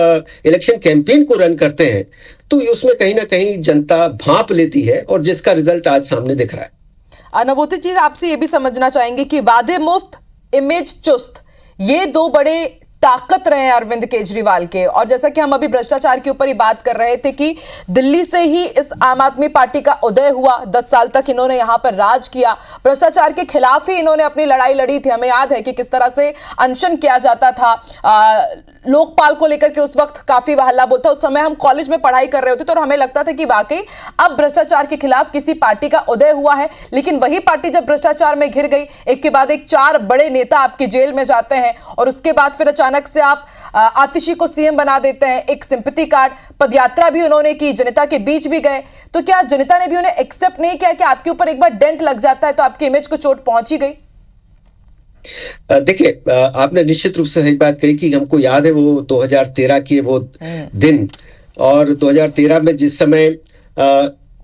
इलेक्शन कैंपेन को रन करते हैं तो उसमें कहीं ना कहीं जनता भांप लेती है और जिसका रिजल्ट आज सामने दिख रहा है। नवोदित जी, आपसे ये भी समझना चाहेंगे कि वादे मुफ्त, इमेज चुस्त, ये दो बड़े ताकत रहे हैं अरविंद केजरीवाल के। और जैसा कि हम अभी भ्रष्टाचार के ऊपर ही बात कर रहे थे कि दिल्ली से ही इस आम आदमी पार्टी का उदय हुआ, 10 साल तक इन्होंने यहां पर राज किया, भ्रष्टाचार के खिलाफ ही इन्होंने अपनी लड़ाई लड़ी थी। हमें याद है कि किस तरह से अनशन किया जाता था लोकपाल को लेकर के, उस वक्त काफी हल्ला बोल था। उस समय हम कॉलेज में पढ़ाई कर रहे होते तो हमें लगता था कि वाकई अब भ्रष्टाचार के खिलाफ किसी पार्टी का उदय हुआ है। लेकिन वही पार्टी जब भ्रष्टाचार में घिर गई, एक के बाद एक 4 बड़े नेता आपकी जेल में जाते हैं और उसके बाद फिर अचानक से आप आतिशी को सीएम बना देते हैं। एक सिंपैथी कार्ड, पदयात्रा भी उन्होंने की, जनता के बीच भी गए, तो क्या जनता ने भी उन्हें एक्सेप्ट नहीं किया कि आपके ऊपर एक बार डेंट लग जाता है तो आपकी इमेज को चोट पहुंची गई? देखिए, आपने निश्चित रूप से सही बात कही कि हमको याद है वो 2013 के वो दिन, और 2013 में जिस समय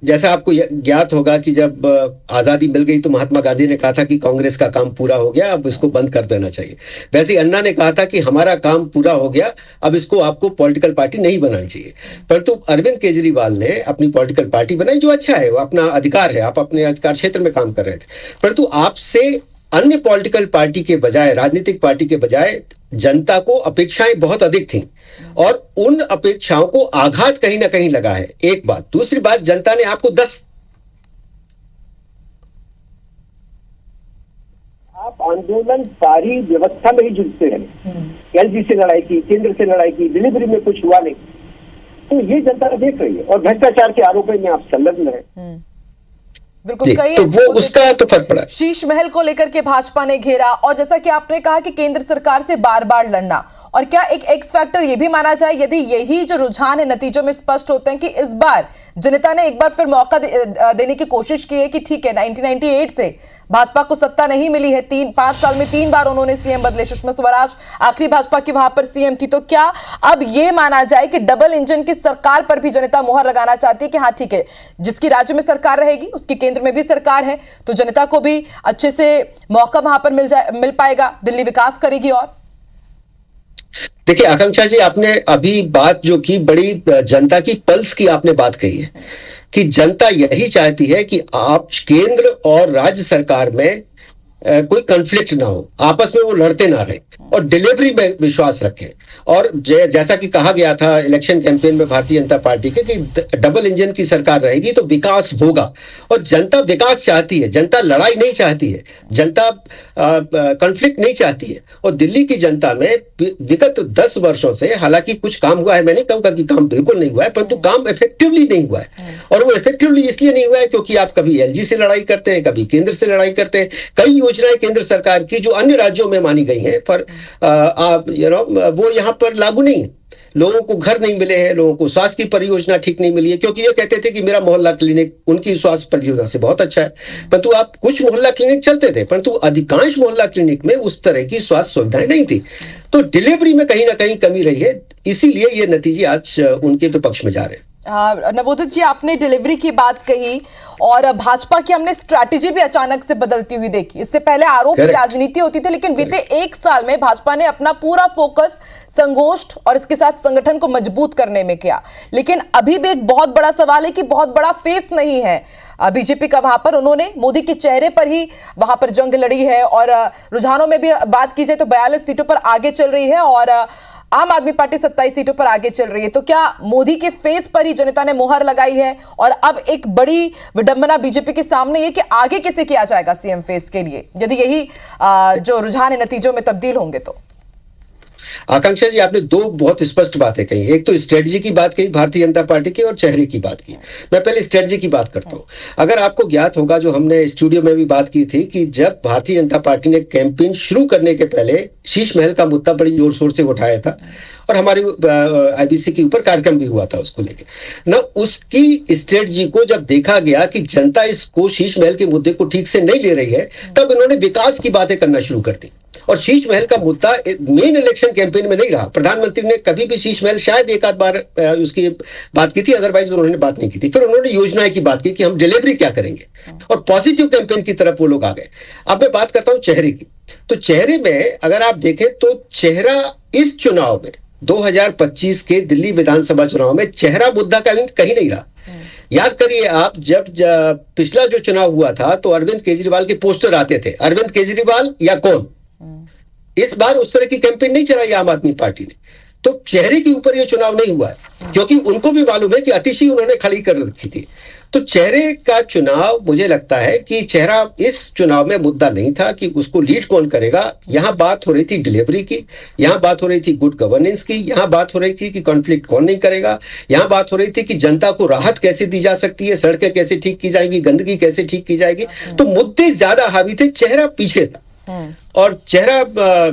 जैसा आपको ज्ञात होगा कि जब आजादी मिल गई तो महात्मा गांधी ने कहा था कि कांग्रेस का काम पूरा हो गया, अब इसको बंद कर देना चाहिए। वैसे ही अन्ना ने कहा था कि हमारा काम पूरा हो गया, अब इसको आपको पॉलिटिकल पार्टी नहीं बनानी चाहिए। परंतु अरविंद केजरीवाल ने अपनी पॉलिटिकल पार्टी बनाई, जो अच्छा है, वो अपना अधिकार है, आप अपने अधिकार क्षेत्र में काम कर रहे थे। परंतु आपसे अन्य पॉलिटिकल पार्टी के बजाय, राजनीतिक पार्टी के बजाय जनता को अपेक्षाएं बहुत अधिक थीं और उन अपेक्षाओं को आघात कहीं ना कहीं लगा है, एक बात। दूसरी बात, जनता ने आपको 10 आप आंदोलनकारी व्यवस्था में ही जुटते रहे, एलजी से लड़ाई की, केंद्र से लड़ाई की, डिलीवरी में कुछ हुआ नहीं, तो ये जनता देख रही है। और भ्रष्टाचार के आरोपों में आप संलग्न है। बिल्कुल, कई तो वो उसका तो फर्क पड़ा। शीश महल को लेकर के भाजपा ने घेरा, और जैसा कि आपने कहा कि केंद्र सरकार से बार बार लड़ना, और क्या एक एक्स फैक्टर ये भी माना जाए, यदि यही जो रुझान है नतीजों में स्पष्ट होते हैं कि इस बार जनता ने एक बार फिर मौका देने की कोशिश की है कि ठीक है, 1998 से भाजपा को सत्ता नहीं मिली है, 5 साल में 3 बार उन्होंने सीएम बदले, सुषमा स्वराज आखिरी भाजपा की वहां पर सीएम थी, तो क्या अब ये माना जाए कि डबल इंजन की सरकार पर भी जनता मुहर लगाना चाहती है कि हाँ ठीक है, जिसकी राज्य में सरकार रहेगी उसकी केंद्र में भी सरकार है, तो जनता को भी अच्छे से मौका वहां पर मिल पाएगा, दिल्ली विकास करेगी। और देखिए आकांक्षा जी, आपने अभी बात जो की, बड़ी जनता की पल्स की आपने बात कही है कि जनता यही चाहती है कि आप केंद्र और राज्य सरकार में कोई कॉन्फ्लिक्ट ना हो, आपस में वो लड़ते ना रहे और डिलीवरी में विश्वास रखें। और जैसा कि कहा गया था इलेक्शन कैंपेन में भारतीय जनता पार्टी के कि डबल इंजन की सरकार रहेगी तो विकास होगा, और जनता विकास चाहती है, जनता लड़ाई नहीं चाहती है, जनता कॉन्फ्लिक्ट नहीं चाहती है। और दिल्ली की जनता में विगत 10 वर्षों से हालांकि कुछ काम हुआ है, मैं नहीं कहूंगा कि काम बिल्कुल नहीं हुआ है, परंतु काम इफेक्टिवली नहीं हुआ है। और वो इफेक्टिवली इसलिए नहीं हुआ है क्योंकि आप कभी एलजी से लड़ाई करते हैं, कभी केंद्र से लड़ाई करते हैं। कई योजनाएं केंद्र सरकार की जो अन्य राज्यों में मानी गई हैं, पर वो यहाँ पर लागू नहीं है। लोगों को घर नहीं मिले हैं, लोगों को स्वास्थ्य की परियोजना ठीक नहीं मिली है, क्योंकि ये कहते थे कि मेरा मोहल्ला क्लिनिक उनकी स्वास्थ्य परियोजना से बहुत अच्छा है। परंतु आप कुछ मोहल्ला क्लिनिक चलते थे, परंतु अधिकांश मोहल्ला क्लिनिक में उस तरह की स्वास्थ्य सुविधाएं नहीं थी। तो डिलीवरी में कहीं ना कहीं कमी रही है, इसीलिए ये नतीजे आज उनके विपक्ष में जा रहे हैं। नवोदित जी, आपने डिलीवरी की बात कही और भाजपा की हमने स्ट्रैटेजी भी अचानक से बदलती हुई देखी। इससे पहले आरोप की राजनीति होती थी, लेकिन बीते 1 साल में भाजपा ने अपना पूरा फोकस संगोष्ठ और इसके साथ संगठन को मजबूत करने में किया। लेकिन अभी भी एक बहुत बड़ा सवाल है कि बहुत बड़ा फेस नहीं है बीजेपी का वहां पर। उन्होंने मोदी के चेहरे पर ही वहां पर जंग लड़ी है, और रुझानों में भी बात की जाए तो 42 सीटों पर आगे चल रही है और आम आदमी पार्टी 27 सीटों पर आगे चल रही है। तो क्या मोदी के फेस पर ही जनता ने मुहर लगाई है, और अब एक बड़ी विडंबना बीजेपी के सामने है कि आगे किसे किया जाएगा सीएम फेस के लिए, यदि यही जो रुझान है नतीजों में तब्दील होंगे तो? आकांक्षा जी, आपने 2 बहुत स्पष्ट बातें कही। एक तो स्ट्रेटजी की बात कही भारतीय जनता पार्टी की, और चेहरे की बात की। मैं पहले स्ट्रेटजी की बात करता हूं। अगर आपको ज्ञात होगा, जो हमने स्टूडियो में भी बात की थी, कि जब भारतीय जनता पार्टी ने कैंपेन शुरू करने के पहले शीश महल का मुद्दा बड़ी जोर शोर से उठाया था, और हमारी आईबीसी के ऊपर कार्यक्रम भी हुआ था उसको लेके ना। उसकी स्ट्रेटजी को जब देखा गया कि जनता इसको शीश महल के मुद्दे को ठीक से नहीं ले रही है, तब इन्होंने विकास की बातें करना शुरू कर दी। और शीश महल का मुद्दा मेन इलेक्शन कैंपेन में नहीं रहा। प्रधानमंत्री ने कभी भी शीश महल शायद एक आध बार उसकी बात की थी, अदरवाइज उन्होंने बात नहीं की थी। फिर उन्होंने योजनाएं की बात की कि हम डिलीवरी क्या करेंगे, और पॉजिटिव कैंपेन की तरफ वो लोग आ गए। अब मैं बात करता हूं चेहरे की। तो चेहरे में अगर आप देखें तो चेहरा इस चुनाव में 2025 के दिल्ली विधानसभा चुनाव में चेहरा मुद्दा कहीं नहीं रहा। याद करिए आप, जब पिछला जो चुनाव हुआ था तो अरविंद केजरीवाल के पोस्टर आते थे, अरविंद केजरीवाल या कौन। इस बार उस तरह की कैंपेन नहीं चलाई आम आदमी पार्टी ने, तो चेहरे के ऊपर ये चुनाव नहीं हुआ है, क्योंकि उनको भी मालूम है कि अतिशी उन्होंने खड़ी कर रखी थी। तो चेहरे का चुनाव, मुझे लगता है कि चेहरा इस चुनाव में मुद्दा नहीं था कि उसको लीड कौन करेगा। यहां बात हो रही थी डिलीवरी की, यहां बात हो रही थी गुड गवर्नेंस की, यहां बात हो रही थी कि कॉन्फ्लिक्ट कौन नहीं करेगा, यहां बात हो रही थी कि जनता को राहत कैसे दी जा सकती है, सड़कें कैसे ठीक की जाएंगी, गंदगी कैसे ठीक की जाएगी। तो मुद्दे ज्यादा हावी थे, चेहरा पीछे था। और चेहरा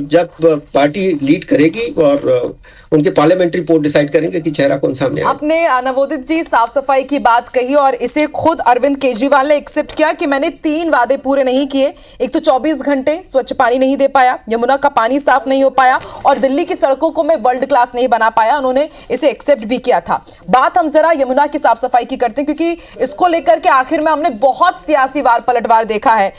जब पार्टी लीड करेगी और उनके पार्लियामेंट्री पोल डिसाइड करेंगे कि चेहरा कौन सामने आए। आपने नवोदित जी साफ सफाई की बात कही और इसे खुद अरविंद केजरीवाल ने एक्सेप्ट किया कि मैंने 3 वादे पूरे नहीं किए। एक तो 24 घंटे स्वच्छ पानी नहीं दे पाया, यमुना का पानी साफ नहीं हो पाया और दिल्ली की सड़कों को मैं वर्ल्ड क्लास नहीं बना पाया। उन्होंने इसे एक्सेप्ट भी किया था। बात हम जरा यमुना की साफ सफाई की करते हैं, क्योंकि इसको लेकर के आखिर में हमने बहुत सियासी वार पलटवार देखा है।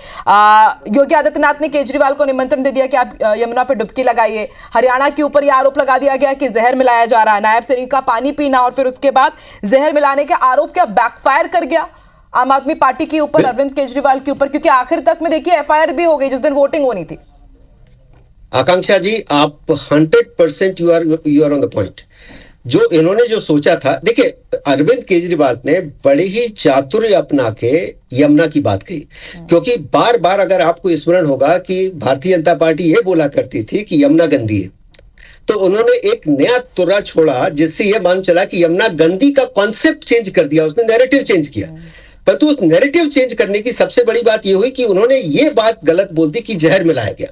योगी आदित्यनाथ ने केजरीवाल को निमंत्रण दे दिया कि आप यमुना पर डुबकी लगाइए। हरियाणा के ऊपर यह आरोप लगा दिया गया कि जहर मिलाया जा रहा है, नायब सैनिक का पानी पीना और फिर उसके बाद जहर मिलाने के आरोप क्या बैकफायर कर गया आम आदमी पार्टी के ऊपर, अरविंद केजरीवाल के ऊपर? क्योंकि आखिर तक में देखिए एफआईआर भी हो गई जिस दिन वोटिंग होनी थी। आकांक्षा जी, आप 100% you are on the point. जो इन्होंने जो सोचा था, देखिए अरविंद केजरीवाल ने बड़े ही चातुर्य अपना के यमुना की बात कही, क्योंकि बार बार अगर आपको स्मरण होगा कि भारतीय जनता पार्टी ये बोला करती थी कि यमुना गंदी है, तो उन्होंने एक नया तुर्रा छोड़ा जिससे यह मालूम चला कि यमुना गंदी का कॉन्सेप्ट चेंज कर दिया, उसने नैरेटिव चेंज किया। परंतु उस नैरेटिव चेंज करने की सबसे बड़ी बात यह हुई कि उन्होंने ये बात गलत बोल दी कि जहर मिलाया गया।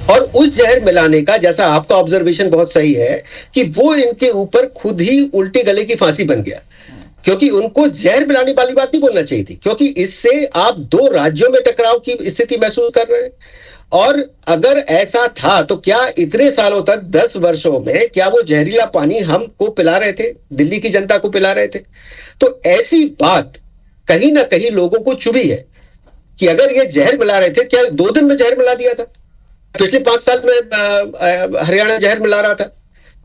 और उस जहर मिलाने का, जैसा आपका ऑब्जर्वेशन बहुत सही है, कि वो इनके ऊपर खुद ही उल्टे गले की फांसी बन गया, क्योंकि उनको जहर मिलाने वाली बात नहीं बोलना चाहिए थी, क्योंकि इससे आप 2 राज्यों में टकराव की स्थिति महसूस कर रहे हैं। और अगर ऐसा था तो क्या इतने सालों तक, 10 वर्षों में, क्या वो जहरीला पानी हमको पिला रहे थे, दिल्ली की जनता को पिला रहे थे? तो ऐसी बात कहीं ना कहीं लोगों को चुभी है कि अगर ये जहर मिला रहे थे, क्या 2 दिन में जहर मिला दिया था? पिछले 5 साल में हरियाणा जहर मिला रहा था।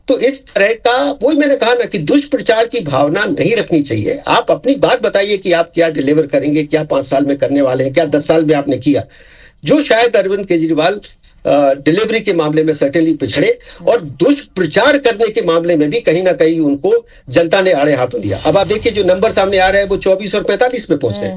तो इस तरह का, वही मैंने कहा ना कि दुष्प्रचार की भावना नहीं रखनी चाहिए। आप अपनी बात बताइए कि आप क्या डिलीवर करेंगे, क्या 5 साल में करने वाले हैं, क्या 10 साल में आपने किया, जो शायद अरविंद केजरीवाल डिलीवरी के मामले में सर्टेनली पिछड़े और दुष्प्रचार करने के मामले में भी कहीं ना कहीं उनको जनता ने आड़े हाथों लिया। अब आप देखिए जो नंबर सामने आ रहे हैं वो 24 और 45 पे पहुंच गए।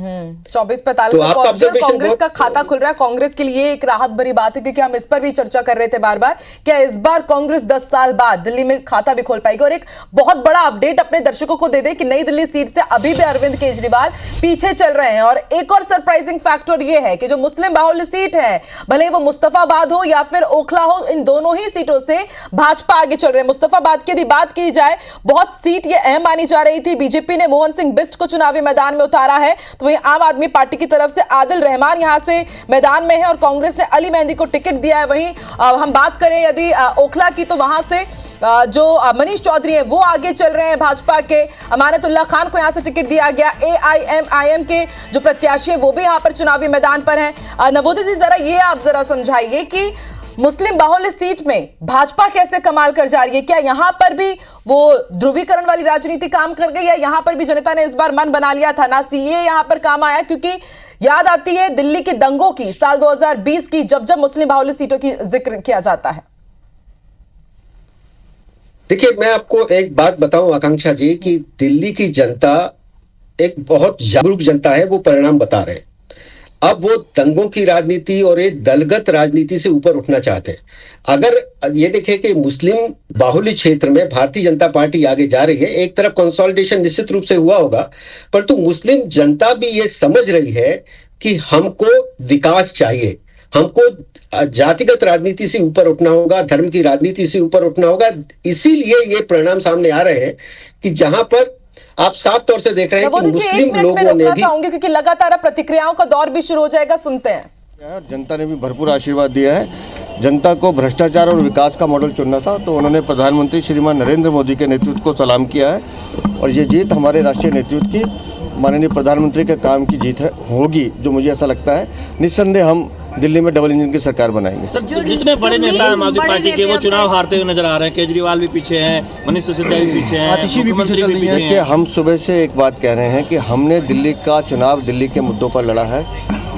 24-45 पे पहुंच गए। कांग्रेस का खाता खुल रहा है। कांग्रेस के लिए एक राहत भरी बात है, क्योंकि हम इस पर भी चर्चा कर रहे थे बार बार, क्या इस बार कांग्रेस 10 साल बाद दिल्ली में खाता भी खोल पाएगी? और एक बहुत बड़ा अपडेट अपने दर्शकों को दे दे कि नई दिल्ली सीट से अभी भी अरविंद केजरीवाल पीछे चल रहे हैं। और एक और सरप्राइजिंग फैक्टर यह है कि जो मुस्लिम बाहुल्य सीट है, भले वो मुस्तफाबाद हो या फिर ओखला हो, इन दोनों ही सीटों से भाजपा आगे चल रहे हैं। मुस्तफाबाद की यदि बात की जाए, बहुत सीट ये अहम मानी जा रही थी। बीजेपी ने मोहन सिंह बिष्ट को चुनावी मैदान में उतारा है, तो वहीं आम आदमी पार्टी की तरफ से आदिल रहमान यहां से मैदान में है और कांग्रेस ने अली मेहंदी को टिकट दिया है। वहीं हम बात करें यदि ओखला की, तो वहां से जो मनीष चौधरी है वो आगे चल रहे हैं भाजपा के। अमानतुल्लाह खान को यहां से टिकट दिया गया। AIMIM के जो प्रत्याशी है वो भी यहां पर चुनावी मैदान पर हैं। नवोदित जी, जरा ये आप जरा समझाइए कि मुस्लिम बाहुल्य सीट में भाजपा कैसे कमाल कर जा रही है? क्या यहां पर भी वो ध्रुवीकरण वाली राजनीति काम कर गई, या यहां पर भी जनता ने इस बार मन बना लिया था? ना सीए यहां पर काम आया, क्योंकि याद आती है दिल्ली के दंगों की, साल 2020 की, जब जब मुस्लिम बाहुल्य सीटों की जिक्र किया जाता है। देखिए, मैं आपको एक बात बताऊं आकांक्षा जी, कि दिल्ली की जनता एक बहुत जागरूक जनता है, वो परिणाम बता रहे हैं। अब वो दंगों की राजनीति और एक दलगत राजनीति से ऊपर उठना चाहते हैं। अगर ये देखें कि मुस्लिम बाहुल्य क्षेत्र में भारतीय जनता पार्टी आगे जा रही है, एक तरफ कंसोलिडेशन निश्चित रूप से हुआ होगा, परंतु मुस्लिम जनता भी ये समझ रही है कि हमको विकास चाहिए, हमको जातिगत राजनीति से ऊपर उठना होगा, धर्म की राजनीति से ऊपर उठना होगा। इसीलिए ये परिणाम सामने आ रहे हैं कि जहां पर आप साफ तौर से देख रहे हैं कि मुस्लिम लोगों ने भी, चाहूंगी क्योंकि लगातार प्रतिक्रियाओं का दौर भी शुरू हो जाएगा, सुनते हैं। जनता ने भी भरपूर आशीर्वाद दिया है। जनता को भ्रष्टाचार और विकास का मॉडल चुनना था, तो उन्होंने प्रधानमंत्री श्रीमान नरेंद्र मोदी के नेतृत्व को सलाम किया है। और ये जीत हमारे राष्ट्रीय नेतृत्व की, माननीय प्रधानमंत्री के काम की जीत है, होगी, जो मुझे ऐसा लगता है। निस्संदेह हम दिल्ली में डबल इंजन की सरकार बनाएंगे। सर, जितने बड़े नेता आम आदमी पार्टी के वो चुनाव हारते हुए नजर आ रहे हैं। केजरीवाल भी पीछे हैं, मनीष सिसोदिया भी पीछे हैं, मुख्यमंत्री भी पीछे हैं। देखिए, हम सुबह से एक बात कह रहे हैं कि हमने दिल्ली का चुनाव दिल्ली के मुद्दों पर लड़ा है।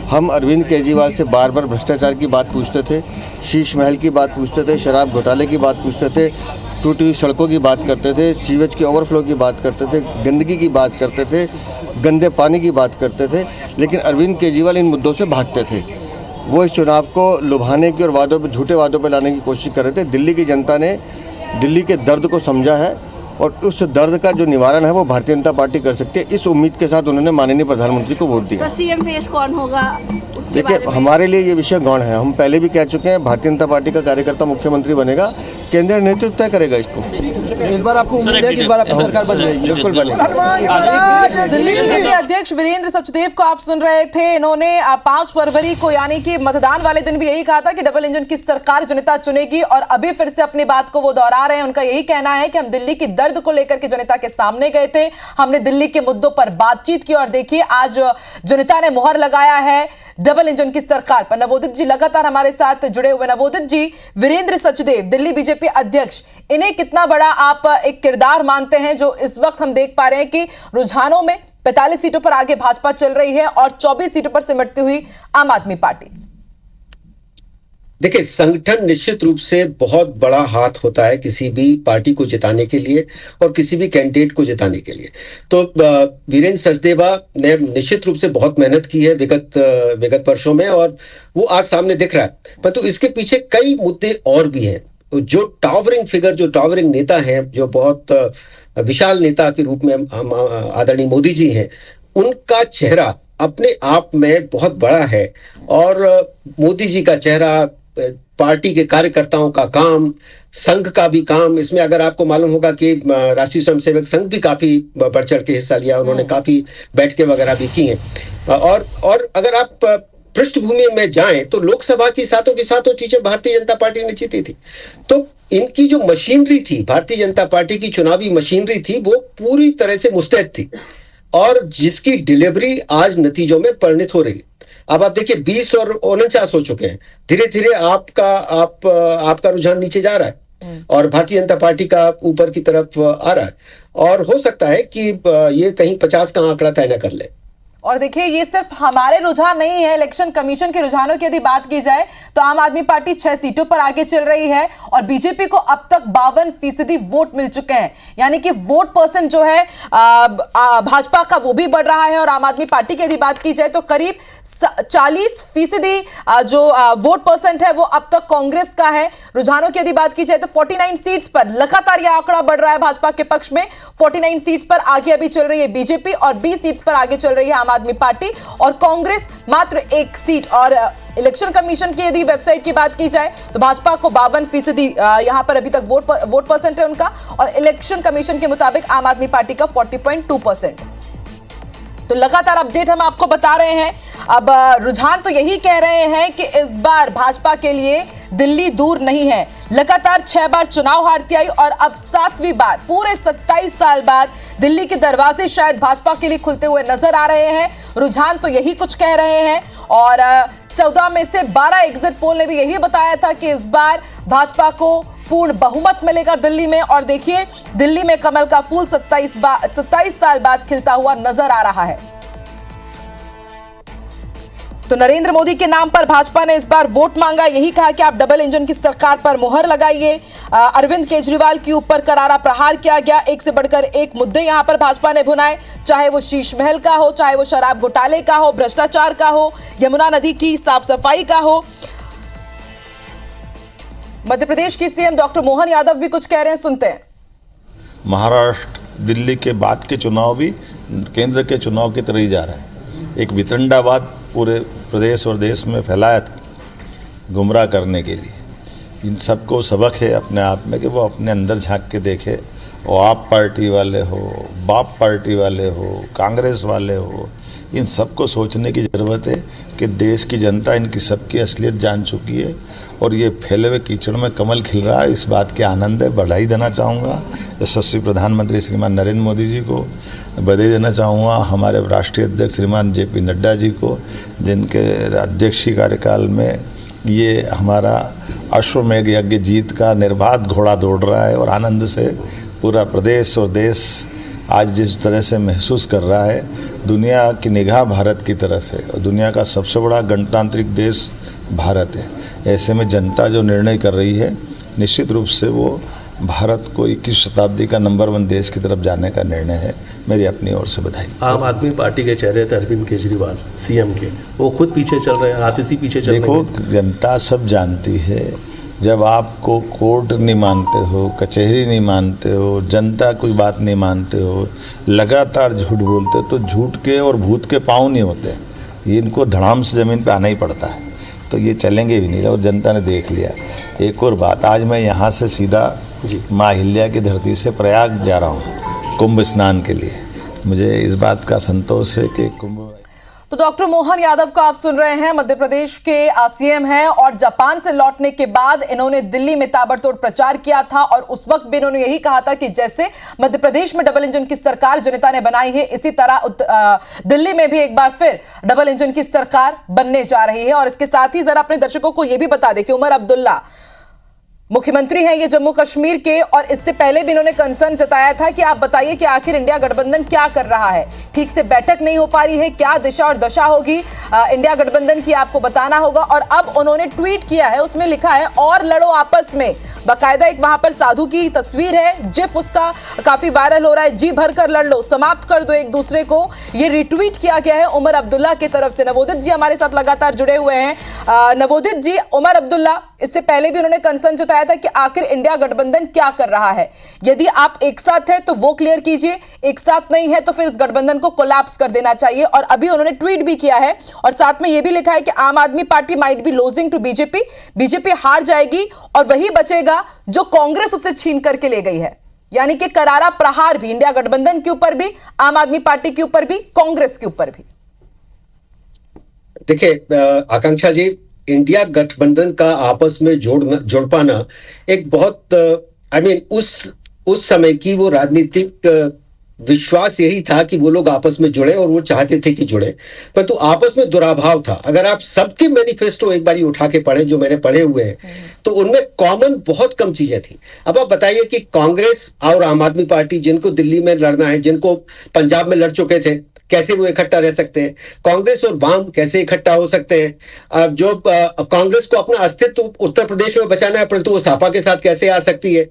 हम अरविंद केजरीवाल से बार बार भ्रष्टाचार की बात पूछते थे, शीश महल की बात पूछते थे, शराब घोटाले की बात पूछते थे, टूटी हुई सड़कों की बात करते थे, सीवेज के ओवरफ्लो की बात करते थे, गंदगी की बात करते थे, गंदे पानी की बात करते थे। लेकिन अरविंद केजरीवाल इन मुद्दों से भागते थे। वो इस चुनाव को लुभाने की और वादों पे, झूठे वादों पे लाने की कोशिश कर रहे थे। दिल्ली की जनता ने दिल्ली के दर्द को समझा है और उस दर्द का जो निवारण है वो भारतीय जनता पार्टी कर सकती है। इस उम्मीद के साथ उन्होंने माननीय प्रधानमंत्री को वोट दिया। सीएम फेस कौन होगा? देखिए, हमारे लिए ये विषय गौण है। हम पहले भी कह चुके हैं, भारतीय जनता पार्टी का कार्यकर्ता मुख्यमंत्री बनेगा, केंद्रीय नेतृत्व तय करेगा इसको। इस बार आपको उम्मीद है कि इस बार आपकी सरकार बन जाएगी? बिल्कुल बनेगी। दिल्ली बीजेपी अध्यक्ष वीरेंद्र सचदेव को आप सुन रहे थे। इन्होंने 5 फरवरी को यानी कि मतदान वाले दिन भी यही कहा था कि डबल इंजन की सरकार जनता चुनेगी और अभी फिर से अपनी बात को वो दोहरा रहे हैं। उनका यही कहना है कि हम दिल्ली की दर्द को लेकर के जनता के सामने गए थे, हमने दिल्ली के मुद्दों पर बातचीत की और देखिए आज जनता ने मुहर लगाया है डबल इंजन की सरकार पर। नवोदित जी लगातार हमारे साथ जुड़े हुए। नवोदित जी, वीरेंद्र सचदेव दिल्ली बीजेपी अध्यक्ष, इन्हें कितना बड़ा आप एक किरदार मानते हैं जो इस वक्त हम देख पा रहे हैं कि रुझानों में 45 सीटों पर आगे भाजपा चल रही है और 24 सीटों पर सिमटती हुई आम आदमी पार्टी? देखिए, संगठन निश्चित रूप से बहुत बड़ा हाथ होता है किसी भी पार्टी को जिताने के लिए और किसी भी कैंडिडेट को जिताने के लिए। तो वीरेंद्र सचदेवा ने निश्चित रूप से बहुत मेहनत की है विगत वर्षों में और वो आज सामने दिख रहा है। परंतु इसके पीछे कई मुद्दे और भी हैं। जो टावरिंग फिगर, जो टावरिंग नेता हैं, जो बहुत विशाल नेता के रूप में आदरणीय मोदी जी हैं, उनका चेहरा अपने आप में बहुत बड़ा है और मोदी जी का चेहरा, पार्टी के कार्यकर्ताओं का काम, संघ का भी काम, इसमें अगर आपको मालूम होगा कि राष्ट्रीय स्वयंसेवक संघ भी काफी बढ़ चढ़ के हिस्सा लिया, उन्होंने काफी बैठकें वगैरह भी की हैं। और अगर आप पृष्ठभूमि में जाएं तो लोकसभा की सातों चीजें भारतीय जनता पार्टी ने जीती थी। तो इनकी जो मशीनरी थी, भारतीय जनता पार्टी की चुनावी मशीनरी थी, वो पूरी तरह से मुस्तैद थी और जिसकी डिलीवरी आज नतीजों में परिणत हो रही। अब आप देखिए 20 और 49 हो चुके हैं। धीरे धीरे आपका रुझान नीचे जा रहा है और भारतीय जनता पार्टी का ऊपर की तरफ आ रहा है और हो सकता है कि ये कहीं 50 का आंकड़ा तय न कर ले। और देखिए, ये सिर्फ हमारे रुझान नहीं है, इलेक्शन कमीशन के रुझानों की यदि बात की जाए तो आम आदमी पार्टी 6 सीटों पर आगे चल रही है और बीजेपी को अब तक 52% वोट मिल चुके हैं। यानी कि वोट परसेंट जो है भाजपा का वो भी बढ़ रहा है और आम आदमी पार्टी की यदि बात की जाए तो करीब 40% जो वोट परसेंट है वो अब तक कांग्रेस का है। रुझानों की यदि बात की जाए तो 49 सीट्स पर लगातार यह आंकड़ा बढ़ रहा है भाजपा के पक्ष में। 49 सीट्स पर आगे अभी चल रही है बीजेपी और 20 सीट्स पर आगे चल रही है आम आदमी पार्टी और कांग्रेस मात्र 1 सीट। और इलेक्शन कमीशन की यदि वेबसाइट की बात की जाए तो भाजपा को 52% यहां पर अभी तक वोट परसेंट है उनका और इलेक्शन कमीशन के मुताबिक आम आदमी पार्टी का 40.2%। तो लगातार अपडेट हम आपको बता रहे हैं। अब रुझान तो यही कह रहे हैं कि इस बार भाजपा के लिए दिल्ली दूर नहीं है। लगातार 6 बार चुनाव हारती आई और अब 7वीं बार पूरे 27 साल बाद दिल्ली के दरवाजे शायद भाजपा के लिए खुलते हुए नजर आ रहे हैं। रुझान तो यही कुछ कह रहे हैं और 14 में से 12 एग्जिट पोल ने भी यही बताया था कि इस बार भाजपा को पूर्ण बहुमत मिलेगा दिल्ली में। और देखिए, दिल्ली में कमल का फूल 27 साल बाद खिलता हुआ नजर आ रहा है। तो नरेंद्र मोदी के नाम पर भाजपा ने इस बार वोट मांगा, यही कहा कि आप डबल इंजन की सरकार पर मुहर लगाइए। अरविंद केजरीवाल के ऊपर करारा प्रहार किया गया। एक से बढ़कर एक मुद्दे यहां पर भाजपा ने भुनाए, चाहे वो शीश महल का हो, चाहे वो शराब घोटाले का हो, भ्रष्टाचार का हो, यमुना नदी की साफ सफाई का हो। मध्य प्रदेश की सीएम डॉक्टर मोहन यादव भी कुछ कह रहे हैं, सुनते हैं। महाराष्ट्र, दिल्ली के बाद के चुनाव भी केंद्र के चुनाव की तरह ही जा रहा है। एक वितंडावाद पूरे प्रदेश और देश में फैलाया था गुमराह करने के लिए। इन सबको सबक है अपने आप में कि वो अपने अंदर झांक के देखे। वो आप पार्टी वाले हो, बाप पार्टी वाले हो, कांग्रेस वाले हो इन सबको सोचने की ज़रूरत है कि देश की जनता इनकी सबकी असलियत जान चुकी है और ये फैले हुए कीचड़ में कमल खिल रहा है, इस बात के आनंद है। बधाई देना चाहूँगा यशस्वी प्रधानमंत्री श्रीमान नरेंद्र मोदी जी को, बधाई देना चाहूँगा हमारे राष्ट्रीय अध्यक्ष श्रीमान JP नड्डा जी को, जिनके अध्यक्षीय कार्यकाल में ये हमारा अश्वमेघ यज्ञ जीत का निर्बाध घोड़ा दौड़ रहा है और आनंद से पूरा प्रदेश और देश आज जिस तरह से महसूस कर रहा है, दुनिया की निगाह भारत की तरफ है और दुनिया का सबसे बड़ा गणतांत्रिक देश भारत है। ऐसे में जनता जो निर्णय कर रही है, निश्चित रूप से वो भारत को 21वीं शताब्दी का नंबर 1 देश की तरफ जाने का निर्णय है। मेरी अपनी ओर से बधाई। आम आदमी पार्टी के चेहरे थे अरविंद केजरीवाल CM के, वो खुद पीछे चल रहे हैं, आतिशी पीछे चल रहे हैं। देखो, जनता सब जानती है, जब आपको कोर्ट नहीं मानते हो, कचहरी नहीं मानते हो, जनता कोई बात नहीं मानते हो, लगातार झूठ बोलते हो, तो झूठ के और भूत के पाँव नहीं होते, ये इनको धड़ाम से ज़मीन पे आना ही पड़ता है, तो ये चलेंगे भी नहीं और जनता ने देख लिया। एक और बात, आज मैं यहाँ से सीधा माँ अहिल्या की धरती से प्रयाग जा रहा हूँ कुंभ स्नान के लिए। मुझे इस बात का संतोष है कि कुंभ। तो डॉक्टर मोहन यादव को आप सुन रहे हैं, मध्य प्रदेश के CM हैं और जापान से लौटने के बाद इन्होंने दिल्ली में ताबड़तोड़ प्रचार किया था और उस वक्त भी इन्होंने यही कहा था कि जैसे मध्य प्रदेश में डबल इंजन की सरकार जनता ने बनाई है, इसी तरह दिल्ली में भी एक बार फिर डबल इंजन की सरकार बनने जा रही है। और इसके साथ ही जरा अपने दर्शकों को यह भी बता दें कि उमर अब्दुल्ला मुख्यमंत्री हैं ये जम्मू कश्मीर के, और इससे पहले भी इन्होंने कंसर्न जताया था कि आप बताइए कि आखिर इंडिया गठबंधन क्या कर रहा है, ठीक से बैठक नहीं हो पा रही है, क्या दिशा और दशा होगी इंडिया गठबंधन की, आपको बताना होगा। और अब उन्होंने ट्वीट किया है, उसमें लिखा है और लड़ो आपस में, बाकायदा एक वहां पर साधु की तस्वीर है, जिफ उसका काफी वायरल हो रहा है, जी भर कर लड़ लो, समाप्त कर दो एक दूसरे को, ये रिट्वीट किया गया है उमर अब्दुल्ला की तरफ से। नवोदित जी हमारे साथ लगातार जुड़े हुए हैं। नवोदित जी, उमर अब्दुल्ला इससे पहले भी उन्होंने कंसर्न जताया था कि आखिर इंडिया गठबंधन क्या कर रहा है, यदि आप एक साथ हैं तो वो क्लियर कीजिए, एक साथ नहीं है तो फिर इस गठबंधन को कोलैप्स कर देना चाहिए। और अभी उन्होंने ट्वीट भी किया है और साथ में ये भी लिखा है कि Aam Aadmi party might be losing to BJP हार जाएगी और वही बचेगा जो कांग्रेस उसे छीन करके ले गई है, यानी कि करारा प्रहार भी इंडिया गठबंधन के ऊपर भी, आम आदमी पार्टी के ऊपर भी, कांग्रेस के ऊपर भी। देखिए आकांक्षा जी, इंडिया गठबंधन का आपस में जोड़ पाना एक बहुत उस समय की वो राजनीतिक विश्वास यही था कि वो लोग आपस में जुड़े और वो चाहते थे कि जुड़े, परंतु आपस में दुराभाव था। अगर आप सबके मैनिफेस्टो एक बार उठा के पढ़े, जो मैंने पढ़े हुए हैं, तो उनमें कॉमन बहुत कम चीजें थी। अब आप बताइए कि कांग्रेस और आम आदमी पार्टी, जिनको दिल्ली में लड़ना है, जिनको पंजाब में लड़ चुके थे, कैसे वो इकट्ठा रह सकते हैं? कांग्रेस और वाम कैसे इकट्ठा हो सकते हैं? अब जो कांग्रेस को अपना अस्तित्व उत्तर प्रदेश में बचाना है, परंतु वो सपा के साथ कैसे आ सकती है?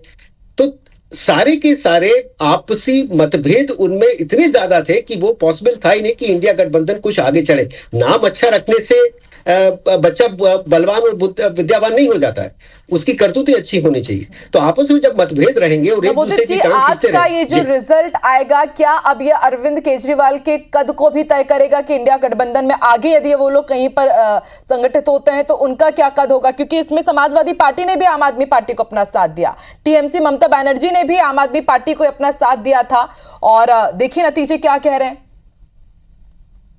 तो सारे के सारे आपसी मतभेद उनमें इतने ज्यादा थे कि वो पॉसिबल था ही नहीं कि इंडिया गठबंधन कुछ आगे चढ़े। नाम अच्छा रखने से बच्चा बलवान और विद्यावान नहीं हो जाता है, उसकी करतूतें अच्छी होनी चाहिए। तो आपस में जब मतभेद रहेंगे और एक दूसरे की टांग खींचते रहेंगे, आज का ये जो रिजल्ट आएगा, क्या अब ये अरविंद केजरीवाल के कद को भी तय करेगा कि इंडिया गठबंधन में आगे यदि वो लोग कहीं पर संगठित होते हैं तो उनका क्या कद होगा? क्योंकि इसमें समाजवादी पार्टी ने भी आम आदमी पार्टी को अपना साथ दिया, TMC ममता बनर्जी ने भी आम आदमी पार्टी को अपना साथ दिया था, और देखिए नतीजे क्या कह रहे हैं।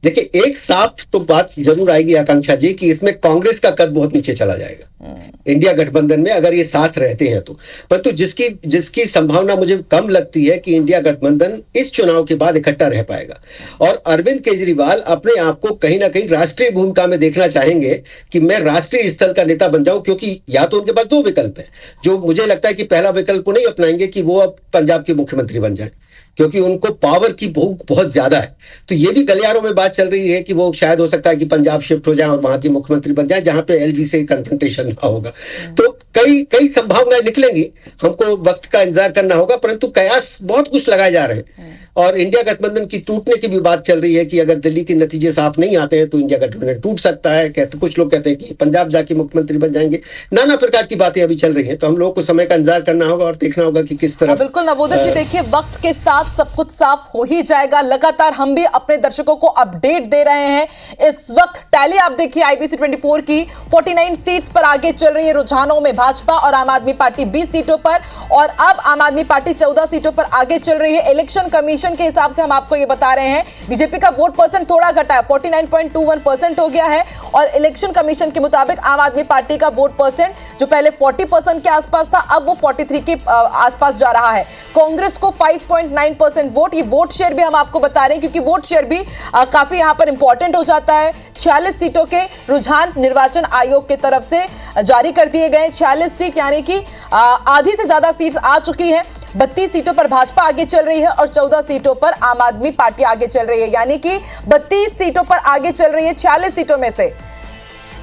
देखिए, एक साफ तो बात जरूर आएगी आकांक्षा जी कि इसमें कांग्रेस का कद बहुत नीचे चला जाएगा इंडिया गठबंधन में, अगर ये साथ रहते हैं तो। परंतु जिसकी संभावना मुझे कम लगती है कि इंडिया गठबंधन इस चुनाव के बाद इकट्ठा रह पाएगा, और अरविंद केजरीवाल अपने आप को कहीं ना कहीं राष्ट्रीय भूमिका में देखना चाहेंगे कि मैं राष्ट्रीय स्तर का नेता बन जाऊं, क्योंकि या तो उनके पास दो विकल्प है, जो मुझे लगता है कि पहला विकल्प वो नहीं अपनाएंगे कि वो अब पंजाब के मुख्यमंत्री बन जाए, क्योंकि उनको पावर की भूख बहुत ज्यादा है। तो ये भी गलियारों में बात चल रही है कि वो शायद हो सकता है कि पंजाब शिफ्ट हो जाए और वहां की मुख्यमंत्री बन जाए, जहां पे LG से कन्फ्रंटेशन ना होगा। तो कई संभावनाएं निकलेंगी, हमको वक्त का इंतजार करना होगा, परंतु कयास बहुत कुछ लगाए जा रहे हैं। और इंडिया गठबंधन की टूटने की भी बात चल रही है कि अगर दिल्ली के नतीजे साफ नहीं आते हैं तो इंडिया गठबंधन टूट सकता है। कुछ लोग कहते हैं कि पंजाब जाके मुख्यमंत्री बन जाएंगे, नाना प्रकार की बातें अभी चल रही हैं। तो हम लोगों को समय का इंतजार करना होगा और देखना होगा कि किस तरह। बिल्कुल नवोदित जी, देखिए वक्त के साथ सब कुछ साफ हो ही जाएगा। लगातार हम भी अपने दर्शकों को अपडेट दे रहे हैं। इस वक्त टैली आप देखिए IBC 24 की 49 सीट्स पर आगे चल रही है रुझानों में, भाजपा और आम आदमी पार्टी 20 सीटों पर, और अब आम आदमी पार्टी 14 सीटों पर आगे चल रही है। इलेक्शन कमीशन कमीशन के हिसाब से हम आपको ये बता रहे हैं, बीजेपी का वोट परसेंट थोड़ा घटा है, 49.21% हो गया है। और इलेक्शन कमीशन के मुताबिक आम आदमी पार्टी का वोट परसेंट जो पहले 40% के आसपास था, अब वो 43 के आसपास जा रहा है। कांग्रेस को 5.9% वोट, ये वोट शेयर भी हम आपको बता रहे हैं क्योंकि वोट शेयर भी काफी यहां पर इंपॉर्टेंट हो जाता है। 46 सीटों के रुझान निर्वाचन आयोग की तरफ से जारी कर दिए गए। 46 सीट यानी कि आधी से ज्यादा सीट्स आ चुकी हैं। 32 सीटों पर भाजपा आगे चल रही है और 14 सीटों पर आम आदमी पार्टी आगे चल रही है, यानी कि 32 सीटों पर आगे चल रही है 46 सीटों में से।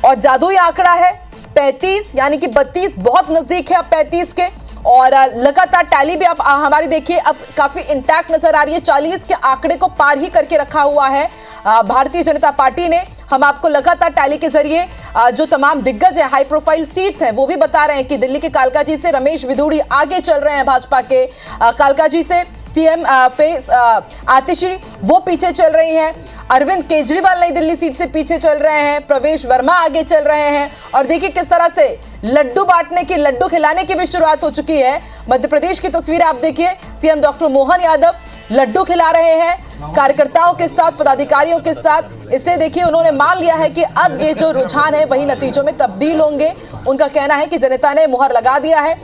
और जादुई आंकड़ा है 35, यानी कि 32 बहुत नजदीक है अब 35 के। और लगातार टैली भी आप हमारी देखिए अब काफी इंटैक्ट नजर आ रही है। 40 के आंकड़े को पार ही करके रखा हुआ है भारतीय जनता पार्टी ने। हम आपको लगातार टैली के जरिए जो तमाम दिग्गज है, हाई प्रोफाइल सीट्स हैं, वो भी बता रहे हैं कि दिल्ली के कालकाजी से रमेश बिधूड़ी आगे चल रहे हैं, भाजपा के कालकाजी से सीएम फेस आतिशी वो पीछे चल रही हैं, अरविंद केजरीवाल नई दिल्ली सीट से पीछे चल रहे हैं, प्रवेश वर्मा आगे चल रहे हैं। और देखिए किस तरह से लड्डू बांटने की, लड्डू खिलाने की भी शुरुआत हो चुकी है। मध्य प्रदेश की तस्वीरें आप देखिए, सीएम डॉक्टर मोहन यादव लड्डू खिला रहे हैं कार्यकर्ताओं के साथ, पदाधिकारियों के साथ। इससे देखिए उन्होंने मान लिया है कि अब ये जो रुझान है वही नतीजों में तब्दील होंगे। उनका कहना है कि जनता ने मुहर लगा दिया है।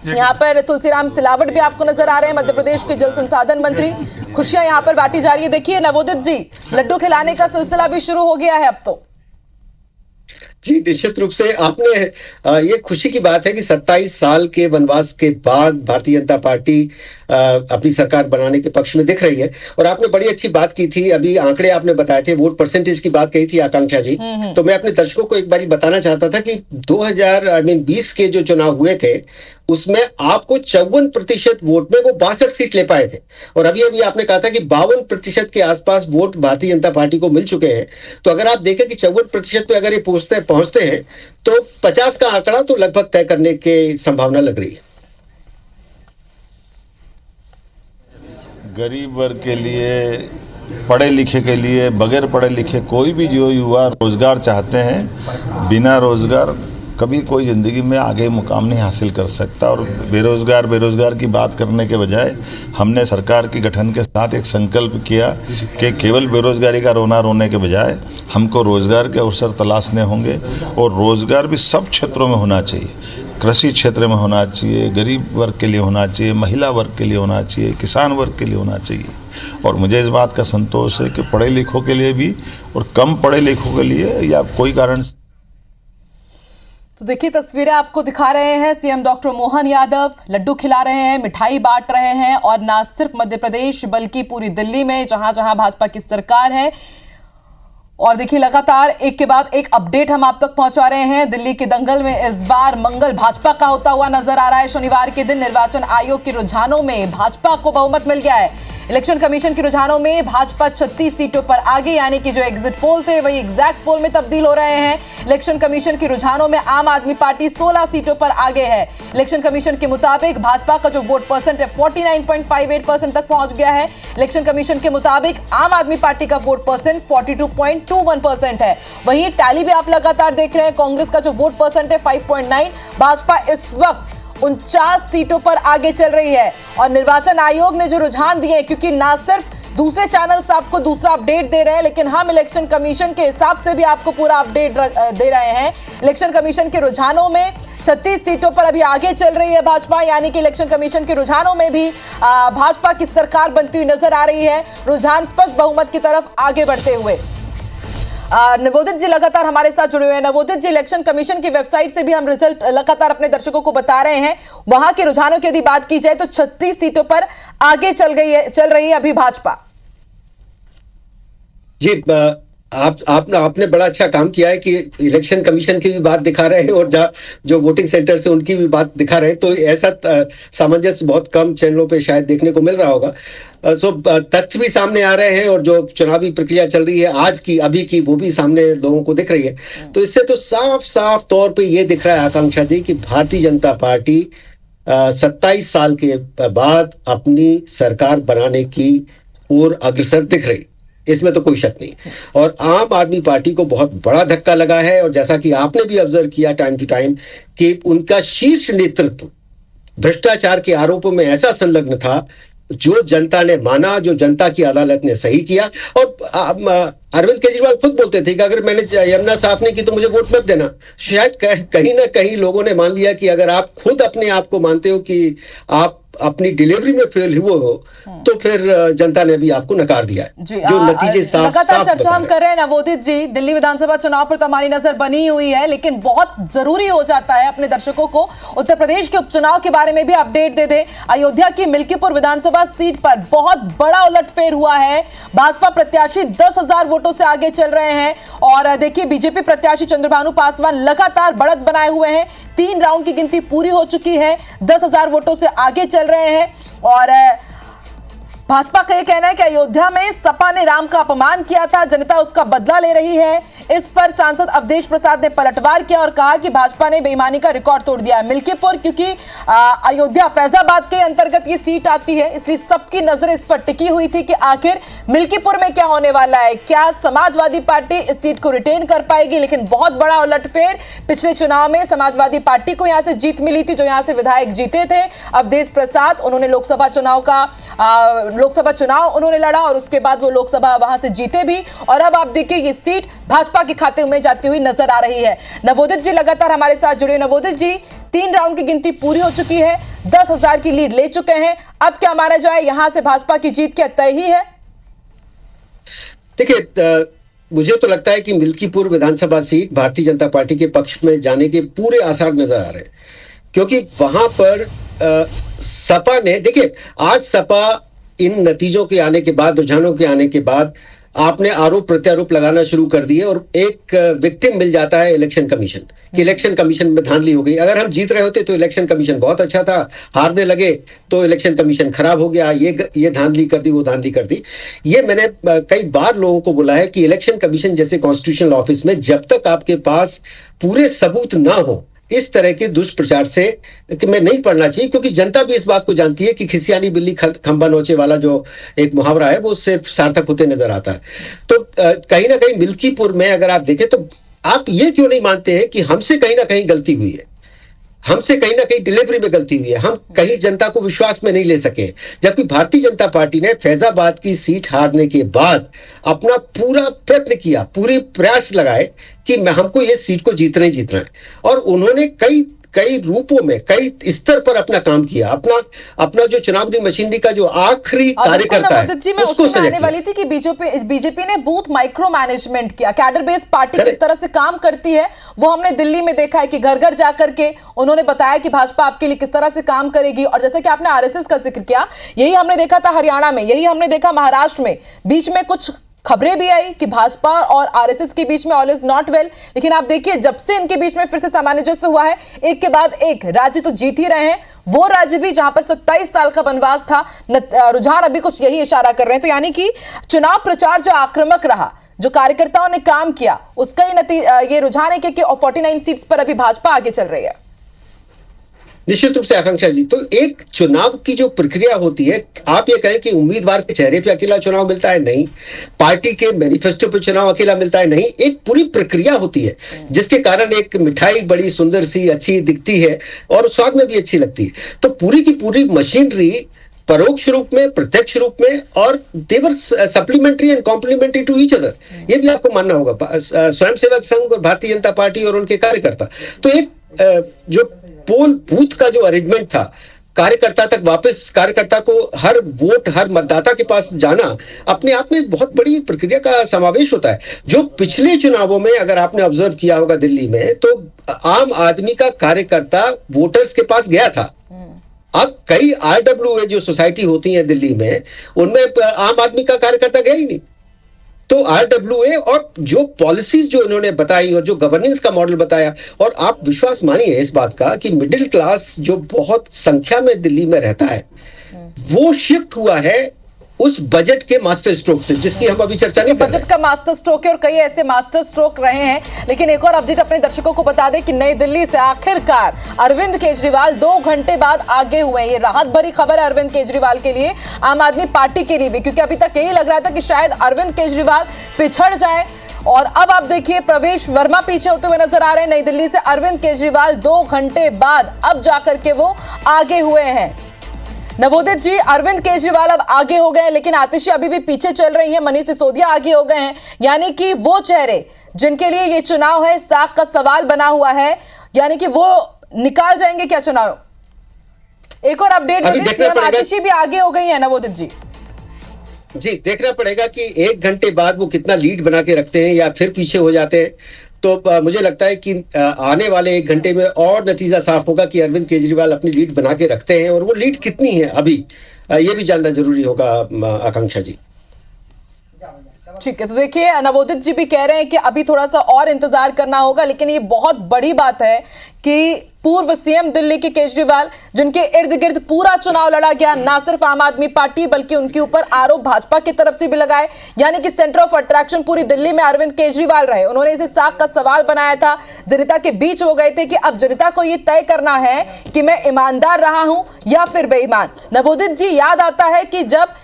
यहाँ पर तुलसीराम सिलावट भी आपको नजर आ रहे हैं, मध्य प्रदेश के जल संसाधन मंत्री। खुशियां यहाँ पर बांटी जा रही है। देखिए नवोदित जी, लड्डू खिलाने का सिलसिला भी शुरू हो गया है अब तो। जी निश्चित रूप से आपने ये खुशी की बात है कि 27 साल के वनवास के बाद भारतीय जनता पार्टी अपनी सरकार बनाने के पक्ष में दिख रही है। और आपने बड़ी अच्छी बात की थी, अभी आंकड़े आपने बताए थे, वोट परसेंटेज की बात कही थी आकांक्षा जी। तो मैं अपने दर्शकों को एक बार बताना चाहता था कि 2020 के जो चुनाव हुए थे उसमें आपको 54% वोट में वो 62 सीट ले पाए थे। और अभी अभी आपने कहा था कि 52% के आसपास वोट भारतीय जनता पार्टी को मिल चुके हैं। तो अगर आप देखें कि 54% पे अगर ये पहुंचते हैं तो 50 का आंकड़ा तो लगभग तय करने की संभावना लग रही है। गरीब वर्ग के लिए, पढ़े लिखे के लिए, बगैर पढ़े लिखे कोई भी जो युवा रोजगार चाहते हैं, बिना रोजगार कभी कोई ज़िंदगी में आगे मुकाम नहीं हासिल कर सकता। और बेरोजगार की बात करने के बजाय हमने सरकार की गठन के साथ एक संकल्प किया कि केवल बेरोजगारी का रोना रोने के बजाय हमको रोजगार के अवसर तलाशने होंगे। और रोजगार भी सब क्षेत्रों में होना चाहिए, कृषि क्षेत्र में होना चाहिए, गरीब वर्ग के लिए होना चाहिए, महिला वर्ग के लिए होना चाहिए, किसान वर्ग के लिए होना चाहिए। और मुझे इस बात का संतोष है कि पढ़े लिखों के लिए भी और कम पढ़े लिखों के लिए या कोई कारण। तो देखिए तस्वीरें आपको दिखा रहे हैं, सीएम डॉक्टर मोहन यादव लड्डू खिला रहे हैं, मिठाई बांट रहे हैं। और ना सिर्फ मध्य प्रदेश बल्कि पूरी दिल्ली में जहां जहां भाजपा की सरकार है। और देखिए लगातार एक के बाद एक अपडेट हम आप तक पहुंचा रहे हैं। दिल्ली के दंगल में इस बार मंगल भाजपा का होता हुआ नजर आ रहा है। शनिवार के दिन निर्वाचन आयोग के रुझानों में भाजपा को बहुमत मिल गया है। इलेक्शन कमीशन के रुझानों में भाजपा 36 सीटों पर आगे, यानी कि जो एग्जिट पोल थे वही एग्जैक्ट पोल में तब्दील हो रहे हैं। इलेक्शन कमीशन के रुझानों में आम आदमी पार्टी 16 सीटों पर आगे है। इलेक्शन कमीशन के मुताबिक भाजपा का जो वोट परसेंट है 49.58% तक पहुंच गया है। इलेक्शन कमीशन के मुताबिक आम आदमी पार्टी का वोट परसेंट 42.21% है। वहीं टैली भी आप लगातार देख रहे हैं, कांग्रेस का जो वोट परसेंट है 5.9, भाजपा इस वक्त 49 सीटों पर आगे चल रही है। और निर्वाचन आयोग ने जो रुझान दिए, क्योंकि ना सिर्फ दूसरे चैनल्स आपको दूसरा अपडेट दे रहे हैं, लेकिन हम इलेक्शन कमीशन के हिसाब से भी आपको पूरा अपडेट दे रहे हैं। इलेक्शन कमीशन के रुझानों में 36 सीटों पर अभी आगे चल रही है भाजपा, यानी कि इलेक्शन कमीशन के रुझानों में भी भाजपा की सरकार बनती हुई नजर आ रही है। रुझान स्पष्ट बहुमत की तरफ आगे बढ़ते हुए। नवोदित जी लगातार हमारे साथ जुड़े हुए हैं। नवोदित जी, इलेक्शन कमीशन की वेबसाइट से भी हम रिजल्ट लगातार अपने दर्शकों को बता रहे हैं। वहां के रुझानों की यदि बात की जाए तो 36 सीटों पर आगे चल रही है अभी भाजपा। जी आपने बड़ा अच्छा काम किया है कि इलेक्शन कमीशन की भी बात दिखा रहे हैं और जो वोटिंग सेंटर से उनकी भी बात दिखा रहे हैं। तो ऐसा सामंजस्य बहुत कम चैनलों पे शायद देखने को मिल रहा होगा। सो तथ्य भी सामने आ रहे हैं और जो चुनावी प्रक्रिया चल रही है आज की अभी की, वो भी सामने लोगों को दिख रही है। तो इससे तो साफ तौर पे ये दिख रहा है आकांक्षा जी कि भारतीय जनता पार्टी 27 साल के बाद अपनी सरकार बनाने की ओर अग्रसर दिख रही, इसमें तो कोई शक नहीं। और आम आदमी पार्टी को बहुत बड़ा धक्का लगा है। और जैसा कि आपने भी ऑब्जर्व किया टाइम टू टाइम कि उनका शीर्ष नेतृत्व भ्रष्टाचार के आरोपों में ऐसा संलग्न था जो जनता ने माना, जो जनता की अदालत ने सही किया। और अरविंद केजरीवाल खुद बोलते थे कि अगर मैंने यमुना साफ नहीं की तो मुझे वोट मत देना। शायद कहीं ना कहीं लोगों ने मान लिया कि अगर आप खुद अपने आप को मानते हो कि आप अपनी डिलीवरी में फेल हुए हो तो फिर जनता ने भी आपको नकार दिया है। जो नतीजे साफ लगातार चर्चा हम कर रहे हैं नवोदित जी, दिल्ली विधानसभा चुनाव पर तो हमारी नजर बनी हुई है, लेकिन बहुत जरूरी हो जाता है अपने दर्शकों को उत्तर प्रदेश के उपचुनाव के बारे में भी अपडेट दे दे। अयोध्या की मिल्कीपुर विधानसभा सीट पर बहुत बड़ा उलटफेर हुआ है। भाजपा प्रत्याशी 10,000 वोटों से आगे चल रहे हैं और देखिए बीजेपी प्रत्याशी चंद्रभानु पासवान लगातार बढ़त बनाए हुए हैं। 3 राउंड की गिनती पूरी हो चुकी है, 10,000 वोटों से आगे चल रहे हैं। और भाजपा का यह कहना है कि अयोध्या में सपा ने राम का अपमान किया था, जनता उसका बदला ले रही है। इस पर सांसद अवधेश प्रसाद ने पलटवार किया और कहा कि भाजपा ने बेईमानी का रिकॉर्ड तोड़ दिया है। मिल्कीपुर क्योंकि अयोध्या फैजाबाद के अंतर्गत ये सीट आती है, इसलिए सबकी नजर इस पर टिकी हुई थी कि आखिर मिल्कीपुर में क्या होने वाला है, क्या समाजवादी पार्टी इस सीट को रिटेन कर पाएगी। लेकिन बहुत बड़ा उलटफेर, पिछले चुनाव में समाजवादी पार्टी को यहां से जीत मिली थी, जो यहां से विधायक जीते थे अवधेश प्रसाद। उन्होंने लोकसभा चुनाव उन्होंने लड़ा और उसके बाद वो लोकसभा वहां से जीते भी। और अब आप देखिए ये सीट भाजपा के खाते में जाती हुई नजर आ रही है। नवोदित जी लगातार हमारे साथ जुड़े। नवोदित जी, 3 राउंड की गिनती पूरी हो चुकी है, 10,000 की लीड ले चुके हैं। अब क्या माना जाए, यहां से भाजपा की जीत क्या तय ही है? देखिए, मुझे तो लगता है कि मिल्कीपुर विधानसभा सीट भारतीय जनता पार्टी के पक्ष में जाने के पूरे आसार नजर आ रहे हैं, क्योंकि वहां पर सपा ने, देखिए आज सपा इन नतीजों के आने के बाद, रुझानों के आने के बाद आपने आरोप प्रत्यारोप लगाना शुरू कर दिए और एक विक्टिम मिल जाता है इलेक्शन कमीशन कि इलेक्शन कमीशन में धांधली हो गई। अगर हम जीत रहे होते तो इलेक्शन कमीशन बहुत अच्छा था, हारने लगे तो इलेक्शन कमीशन खराब हो गया, ये धांधली कर दी, वो धांधली कर दी। ये मैंने कई बार लोगों को बोला है कि इलेक्शन कमीशन जैसे कॉन्स्टिट्यूशनल ऑफिस में जब तक आपके पास पूरे सबूत ना हो, इस तरह के दुष्प्रचार से कि मैं नहीं पढ़ना चाहिए, क्योंकि जनता भी इस बात को जानती है कि खिसियानी बिल्ली खंबा नोचे वाला जो एक मुहावरा है वो सिर्फ सार्थक होते नजर आता है। तो कहीं ना कहीं मिल्कीपुर में अगर आप देखें तो आप ये क्यों नहीं मानते हैं कि हमसे कहीं ना कहीं गलती हुई है, हमसे कहीं ना कहीं डिलीवरी में गलती हुई है, हम कहीं जनता को विश्वास में नहीं ले सके। जबकि भारतीय जनता पार्टी ने फैजाबाद की सीट हारने के बाद अपना पूरा प्रयत्न किया, पूरी प्रयास लगाए कि हमको ये सीट को जीतना ही जीतना है, और उन्होंने कई रूपों में, कई स्तर पर अपना काम किया। अपना जो चुनावी मशीनरी का जो आखिरी कार्यकर्ता है, मैं उसमें आने वाली थी कि बीजेपी ने बूथ माइक्रो मैनेजमेंट किया। कैडर बेस्ड पार्टी किस तरह से काम करती है वो हमने दिल्ली में देखा है कि घर घर जाकर के उन्होंने बताया कि भाजपा आपके लिए किस तरह से काम करेगी। और जैसे कि आपने आरएसएस का जिक्र किया, यही हमने देखा था हरियाणा में, यही हमने देखा महाराष्ट्र में। बीच में कुछ खबरें भी आई कि भाजपा और आरएसएस के बीच में ऑल इज नॉट वेल, लेकिन आप देखिए जब से इनके बीच में फिर से सामंजस्य हुआ है, एक के बाद एक राज्य तो जीत ही रहे हैं। वो राज्य भी जहां पर 27 साल का वनवास था, रुझान अभी कुछ यही इशारा कर रहे हैं। तो यानी कि चुनाव प्रचार जो आक्रामक रहा, जो कार्यकर्ताओं ने काम किया, उसका ये रुझान है कि 49 सीट्स पर अभी भाजपा आगे चल रही है। निश्चित रूप से आकांक्षा जी, तो एक चुनाव की जो प्रक्रिया होती है, आप ये कहें कि उम्मीदवार के चेहरे पे अकेला चुनाव मिलता है, नहीं। पार्टी के मैनिफेस्टो पे चुनाव अकेला मिलता है, नहीं। एक पूरी प्रक्रिया होती है जिसके कारण एक मिठाई बड़ी सुंदर सी अच्छी दिखती है और स्वाद में भी अच्छी लगती है। तो पूरी की पूरी मशीनरी परोक्ष रूप में, प्रत्यक्ष रूप में, और they're supplementary and complementary to each other, ये भी आपको मानना होगा। स्वयंसेवक संघ और भारतीय जनता पार्टी और उनके कार्यकर्ता, तो एक जो पोल बूथ का जो अरेंजमेंट था, कार्यकर्ता तक वापस, कार्यकर्ता को हर वोट, हर मतदाता के पास जाना, अपने आप में बहुत बड़ी प्रक्रिया का समावेश होता है। जो पिछले चुनावों में अगर आपने ऑब्जर्व किया होगा दिल्ली में, तो आम आदमी का कार्यकर्ता वोटर्स के पास गया था। अब कई RWA जो सोसाइटी होती है दिल्ली में, उनमें आम आदमी का कार्यकर्ता गया ही नहीं। तो RWA और जो पॉलिसीज जो इन्होंने बताई और जो गवर्नेंस का मॉडल बताया, और आप विश्वास मानिए इस बात का कि मिडिल क्लास जो बहुत संख्या में दिल्ली में रहता है, वो शिफ्ट हुआ है उस बजट के मास्टर स्ट्रोक से, जिसकी हम अभी चर्चा नहीं कर रहे। बजट का मास्टर स्ट्रोक है और कई ऐसे मास्टर स्ट्रोक रहे हैं। लेकिन एक और अपडेट अपने दर्शकों को बता दें कि नई दिल्ली से आखिरकार अरविंद केजरीवाल 2 घंटे बाद आगे हुए हैं। ये राहत भरी खबर है अरविंद केजरीवाल के लिए, आम आदमी पार्टी के लिए भी, क्योंकि अभी तक यही लग रहा था कि शायद अरविंद केजरीवाल पिछड़ जाए। और अब आप देखिए प्रवेश वर्मा पीछे होते हुए नजर आ रहे हैं। नई दिल्ली से अरविंद केजरीवाल 2 घंटे बाद अब जाकर के वो आगे हुए हैं। नवोदित जी, अरविंद केजरीवाल अब आगे हो गए हैं, लेकिन आतिशी अभी भी पीछे चल रही है। मनीष सिसोदिया आगे हो गए हैं, यानी कि वो चेहरे जिनके लिए ये चुनाव है, साख का सवाल बना हुआ है, यानी कि वो निकाल जाएंगे क्या चुनाव? एक और अपडेट, आतिशी भी आगे हो गई है नवोदित जी। जी, देखना पड़ेगा कि 1 घंटे बाद वो कितना लीड बना के रखते हैं या फिर पीछे हो जाते हैं। तो मुझे लगता है कि आने वाले 1 घंटे में और नतीजा साफ होगा कि अरविंद केजरीवाल अपनी लीड बना के रखते हैं, और वो लीड कितनी है अभी ये भी जानना जरूरी होगा आकांक्षा जी। ठीक है, तो देखिए नवोदित जी भी कह रहे हैं कि अभी थोड़ा सा और इंतजार करना होगा, लेकिन ये बहुत बड़ी बात है कि पूर्व सीएम दिल्ली के केजरीवाल, जिनके इर्द गिर्द पूरा चुनाव लड़ा गया, ना सिर्फ आम आदमी पार्टी बल्कि उनके ऊपर आरोप भाजपा की तरफ से भी लगाए, यानी कि सेंटर ऑफ अट्रैक्शन पूरी दिल्ली में अरविंद केजरीवाल रहे। उन्होंने इसे साख का सवाल बनाया था, जनता के बीच हो गए थे कि अब जनता को यह तय करना है कि मैं ईमानदार रहा हूं या फिर बेईमान। नवोदित जी, याद आता है कि जब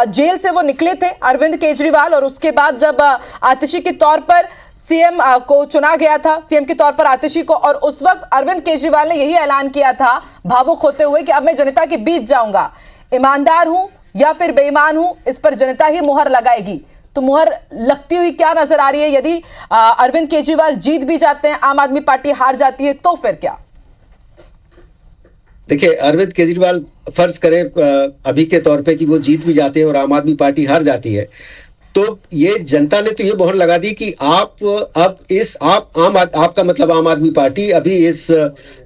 जेल से वो निकले थे अरविंद केजरीवाल, और उसके बाद जब आतिशी के तौर पर सीएम को चुना गया था, सीएम के तौर पर आतिशी को, और उस वक्त अरविंद केजरीवाल ने यही ऐलान किया था भावुक होते हुए कि अब मैं जनता के बीच जाऊंगा, ईमानदार हूं या फिर बेईमान हूं, इस पर जनता ही मुहर लगाएगी। तो मुहर लगती हुई क्या नजर आ रही है? यदि अरविंद केजरीवाल जीत भी जाते हैं, आम आदमी पार्टी हार जाती है, तो फिर क्या? देखिए, अरविंद केजरीवाल फर्ज करें अभी के तौर पे कि वो जीत भी जाते हैं और आम आदमी पार्टी हार जाती है, तो ये जनता ने तो ये मोहर लगा दी कि आप अब इस आपका मतलब आम आदमी पार्टी अभी इस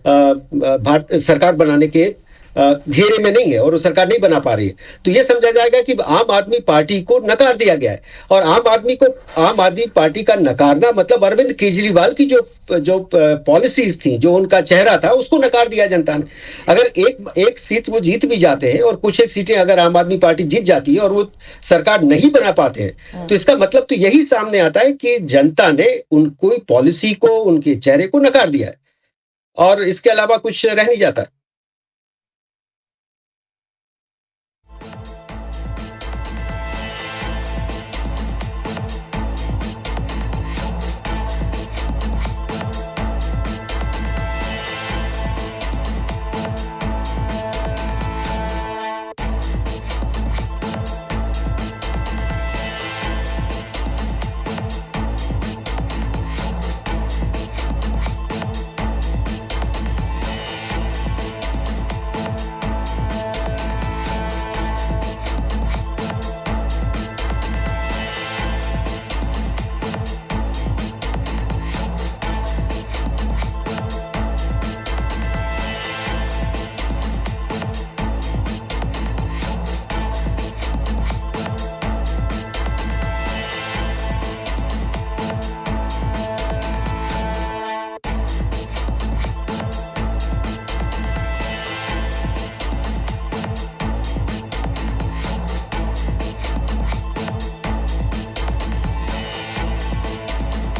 भारत सरकार बनाने के घेरे में नहीं है और वो सरकार नहीं बना पा रही है। तो ये समझा जाएगा कि आम आदमी पार्टी को नकार दिया गया है, और आम आदमी पार्टी का नकारना मतलब अरविंद केजरीवाल की जो पॉलिसीज थी, जो उनका चेहरा था, उसको नकार दिया जनता ने। अगर एक सीट वो जीत भी जाते हैं और कुछ एक सीटें अगर आम आदमी पार्टी जीत जाती है और वो सरकार नहीं बना पाते हैं, तो इसका मतलब तो यही सामने आता है कि जनता ने उनको पॉलिसी को, उनके चेहरे को नकार दिया है, और इसके अलावा कुछ रह नहीं जाता।